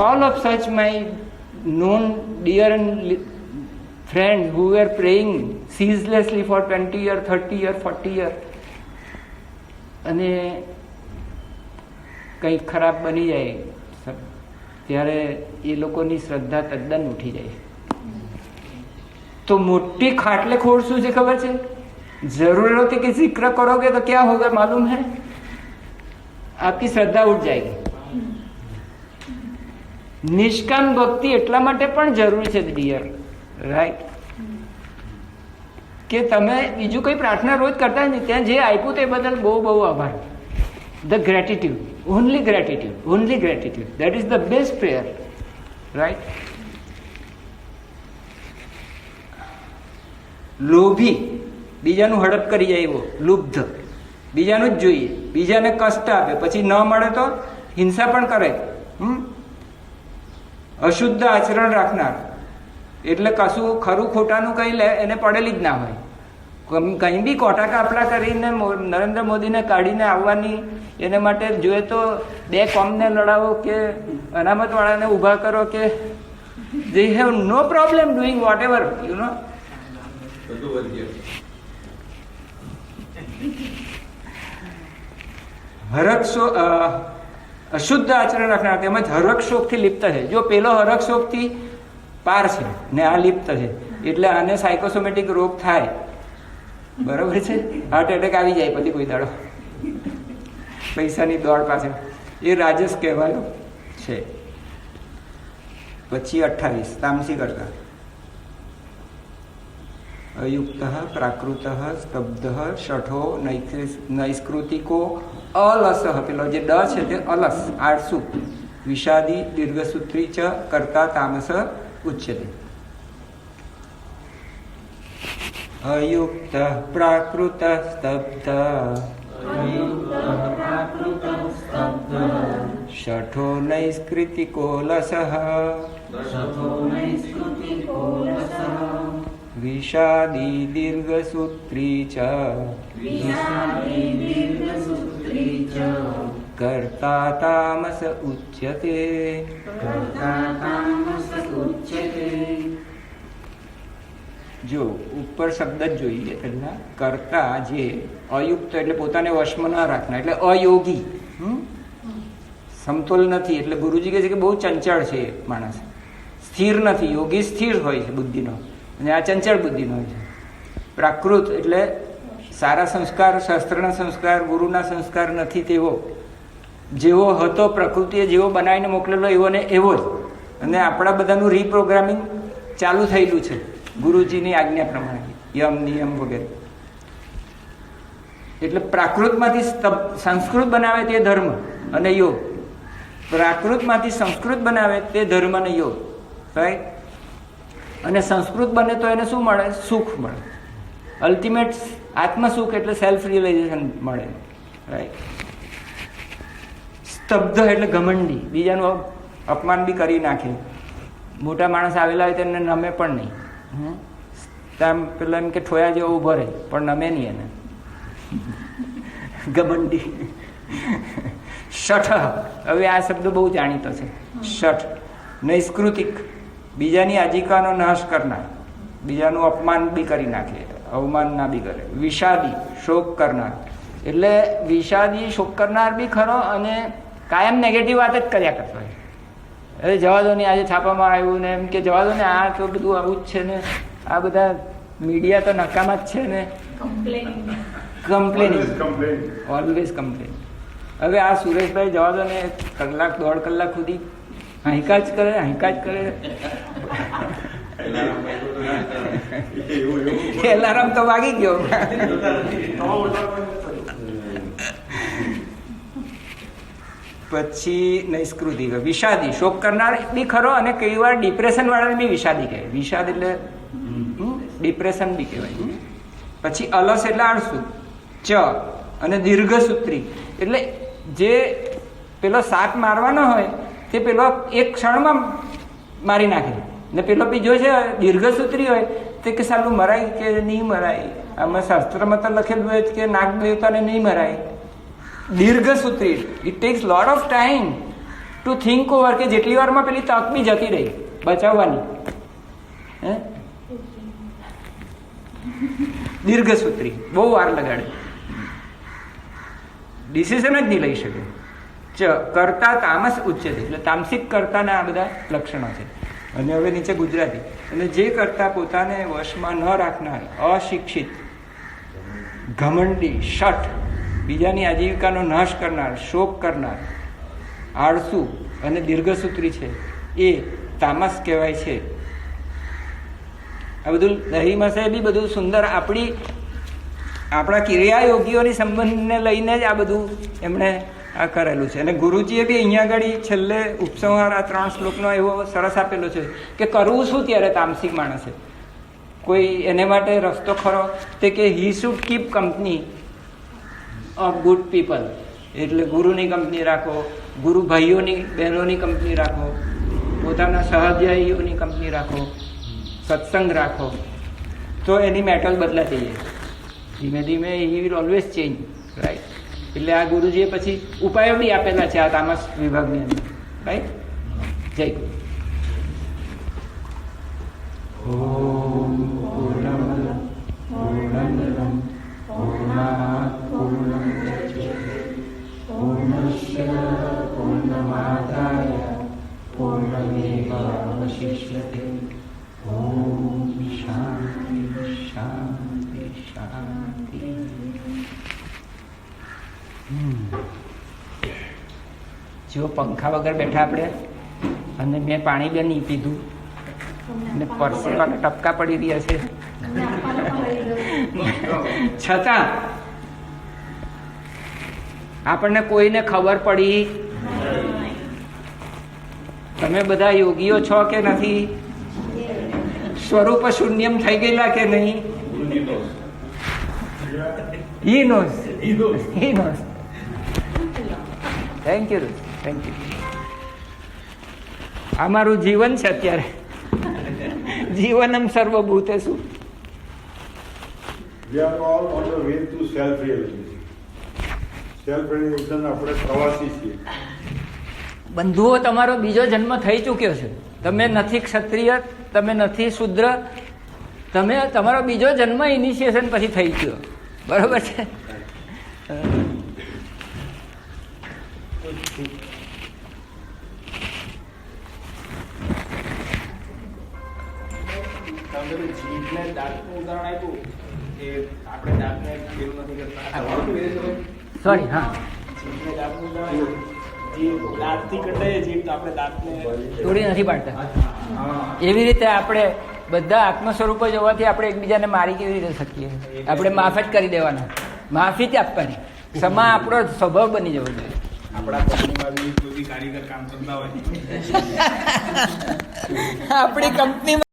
All of such my known dear and friend who are praying ceaselessly for 20 years, 30 years, 40 years, અને કંઈક ખરાબ બની જાય ત્યારે એ લોકોની શ્રદ્ધા તદ્દન ઉઠી જાય. તો મોટી ખાટલે ખોડ શું છે ખબર છે? जरूरत है कि जिक्र करोगे तो क्या होगा मालूम है? आपकी श्रद्धा उठ जाएगी. નિષ્કામ ભક્તિ એટલા માટે પણ જરૂરી છે ડિયર, રાઈટ, કે તમે બીજું કોઈ પ્રાર્થના રોજ કરતા જ નહીં, ત્યાં જે આપ્યું તે બદલ બહુ બહુ આભાર. The gratitude, only gratitude, only gratitude, that is the best prayer, right. લોભી બીજાનું હડપ કરી જાય એવો, લુબ્ધ બીજાનું જ જોઈએ, બીજાને કષ્ટ આપે, પછી ન મળે તો હિંસા પણ કરે. અશુદ્ધ આચરણ રાખનાર, એટલે કશું ખરું ખોટાનું કંઈ એને પડેલી જ ના હોય. કંઈ બી કોટા કાપડા કરીને નરેન્દ્ર મોદીને કાઢીને આવવાની, એને માટે જોઈએ તો બે કોમને લડાવો કે અનામતવાળાને ઊભા કરો, કે they have no problem doing whatever, you know. અશુદ્ધ આચરણ રાખનાર તેમજ હરક શોકથી લિપ્ત છે. જો પેલો હરક શોકથી પાર છે ને આ લિપ્ત છે, એટલે આને સાયકોસોમેટિક રોગ થાય, બરોબર છે, હાર્ટ એટેક આવી જાય પછી કોઈ દાડો પૈસાની દોડ પાસે. એ રાજસ કહેવાયો છે. પછી 28 તામસી કરતા અયુક્ત, પ્રાકૃત, સ્તબ્ધ, શઠો, નૈસ્કૃતિકો, અલસ. પેલો જે ડ છે તે અલસ, આળસુ, વિષાદી, દીર્ઘસૂત્રી ચ કરતા તામસ ઉચ્યતે. અયુક્ત, પ્રાકૃત, સ્તબ્ધ, શઠો નૈસ્કૃતિકો લસ, વિષાદી દીર્ઘસૂત્રી ચ કર્તા તામસ ઉચ્યતે. જો ઉપર શબ્દ જ જોઈએ પહેલા, કર્તા જે અયુક્ત એટલે પોતાને વશમાં ના રાખનાર, એટલે અયોગી, સમતોલ નથી. એટલે ગુરુજી કહે છે કે બહુ ચંચળ છે માણસ, સ્થિર નથી. યોગી સ્થિર હોય છે બુદ્ધિનો, અને આ ચંચળ બુદ્ધિનો હોય છે. પ્રાકૃત એટલે સારા સંસ્કાર, શાસ્ત્રના સંસ્કાર, ગુરુના સંસ્કાર નથી તેવો, જેવો હતો પ્રકૃતિએ જેવો બનાવીને મોકલેલો એવો ને એવો જ. અને આપણા બધાનું રીપ્રોગ્રામિંગ ચાલુ થયેલું છે ગુરુજીની આજ્ઞા પ્રમાણે, યમ નિયમ વગેરે. એટલે પ્રાકૃતમાંથી સંસ્કૃત બનાવે તે ધર્મ અને યોગ. પ્રાકૃતમાંથી સંસ્કૃત બનાવે તે ધર્મ અને યોગ, રાઈટ. અને સંસ્કૃત બને તો એને શું મળે? સુખ મળે. અલ્ટિમેટ આત્મસુખ એટલે સેલ્ફ રિયલાઇઝેશન મળે, રાઈટ. સ્તબ્ધ એટલે ઘમંડી, બીજાનું અપમાન બી કરી નાખે. મોટા માણસ આવેલા હોય તેને નમે પણ નહીં. આમ પેલા એમ કે ઠોયા જેવો ઉભો રહે પણ નમે નહીં એને. ઘમંડી. શઠ, હવે આ શબ્દ બહુ જાણીતો છે. શઠ. નૈષ્કૃતિક, બીજાની આજીવિકાનો નાશ કરનાર, બીજાનું અપમાન બી કરી નાખે, અવમાન ના બી કરે. વિષાદી, શોક કરનાર, એટલે વિષાદી શોક કરનાર બી ખરો અને કાયમ નેગેટિવ વાત જ કર્યા કરતો હોય. અરે જવા દો ને, આજે છાપામાં આવ્યું ને, એમ કે જવા દો ને, આ તો બધું આવું જ છે ને, આ બધા મીડિયા તો નકામા જ છે ને. Complaining, always complain. હવે આ સુરેશભાઈ જવા દો ને, કલાક 1.5 કલાક સુધી હાંકા જ કરે, હાંકા જ કરે. એલાર્મ તો વાગી ગયો. પછી નૈષ્કૃતિક, વિષાદી, શોક કરનાર બી ખરો અને કઈ વાર ડિપ્રેશન વાળાને બી વિષાદી કહેવાય. વિષાદ એટલે ડિપ્રેશન બી કહેવાય. પછી અલસ એટલે આળસુ. ચ અને દીર્ઘસૂત્રી એટલે જે પેલો સાપ મારવાનો હોય તે પેલો એક ક્ષણમાં મારી નાખે ને પેલો બીજો છે દીર્ઘસૂત્રી હોય તે કે સાલું મરાય કે નહીં મરાય. આમાં શાસ્ત્રમાં તો લખેલું હોય કે નાગ દેવતાને નહીં મરાય. દીર્ઘસૂત્રી, it takes lot of time to think over કે જેટલી વારમાં પેલી તક બી જતી રહી બચાવવાની. હે, દીર્ઘસૂત્રી બહુ વાર લગાડે, ડિસિઝન જ નહીં લઈ શકે. ચ કરતા તામસ ઉચ્ચતે, એટલે તામસિક કરતાના આ બધા લક્ષણો છે. અને હવે નીચે ગુજરાતી, અને જે કરતા પોતાને વશમાં ન રાખનાર, અશિક્ષિત, ઘમંડી, શઠ, બીજાની આજીવિકાનો નાશ કરનાર, શોક કરનાર, આળસુ અને દીર્ઘસૂત્રી છે એ તામસ કહેવાય છે. આ બધું દહીંમાં છે બી બધું સુંદર આપણા ક્રિયાયોગીઓની સંબંધને લઈને જ આ બધું એમણે આ કરેલું છે. અને ગુરુજીએ બી અહીંયા આગળ છેલ્લે ઉપસંહાર આ 3 શ્લોકનો એવો સરસ આપેલો છે કે કરવું શું ત્યારે તામસિક માણસે, કોઈ એને માટે રસ્તો ખરો તે કે he should keep company of good people, એટલે ગુરુની કંપની રાખો, ગુરુ ભાઈઓની બહેનોની કંપની રાખો, પોતાના સહધ્યાયીઓની કંપની રાખો, સત્સંગ રાખો, તો એની મેટલ બદલાતી જાય. ધીમે ધીમે he will always change, right. એટલે આ ગુરુજીએ પછી ઉપાયો બી આપેલા છે આ તામસ વિભાગની અંદર, રાઈટ. જય ગુરુ. ઓમ પૂર્ણમદ પૂર્ણમિદં પૂર્ણાત પૂર્ણમુદચ્યતે પૂર્ણસ્ય પૂર્ણમાદાય પૂર્ણમેવાવશિષ્યતે. ઓમ શાંતિ શાંતિ શાંતિ. જો પંખા વગર બેઠા આપણે અને મેં પાણી બે નહીં પીધું અને પરસેવાના ટપકા પડી રહ્યા છે છતાં આપણને કોઈને ખબર પડી. તમે બધા યોગીઓ છો કે નથી? સ્વરૂપ શૂન્યમ થઈ ગયેલા કે નહીં? He knows. He knows. Thank you, thank you. આ મારું જીવન છે અત્યારે. જીવનમ સર્વભૂતેષુ. We are all on the way to self-realization. Self-realization આપણે પ્રવાસી છીએ. બંધુઓ, તમારો બીજો જન્મ થઈ ચૂક્યો છે. તમે નથી ક્ષત્રિય, તમે નથી શુદ્ર, તમારો બીજો જન્મ ઇનિશિએશન પછી થઈ ગયો. બરોબર છે? જીભને દાંતનું ઉદાહરણ આપ્યું કે આપણે દાંતને પેલું નથી કરતા. સોરી, હા, જીભને દાંતનું ઉદાહરણ આપ્યું. જીભ દાંતથી કટાય, જીભ તો આપણે દાંતને તોડી નથી પાડતા. એવી રીતે આપણે બધા આત્મ સ્વરૂપો જોવાથી આપણે એકબીજાને મારી કેવી રીતે શકીએ? આપણે માફ જ કરી દેવાના, માફી જ આપવાની. ક્ષમા આપણો સ્વભાવ બની જવો જોઈએ. આપણા કંપનીમાં બી કોઈ બી કારીગર કામ કરતા હોય આપણી કંપનીમાં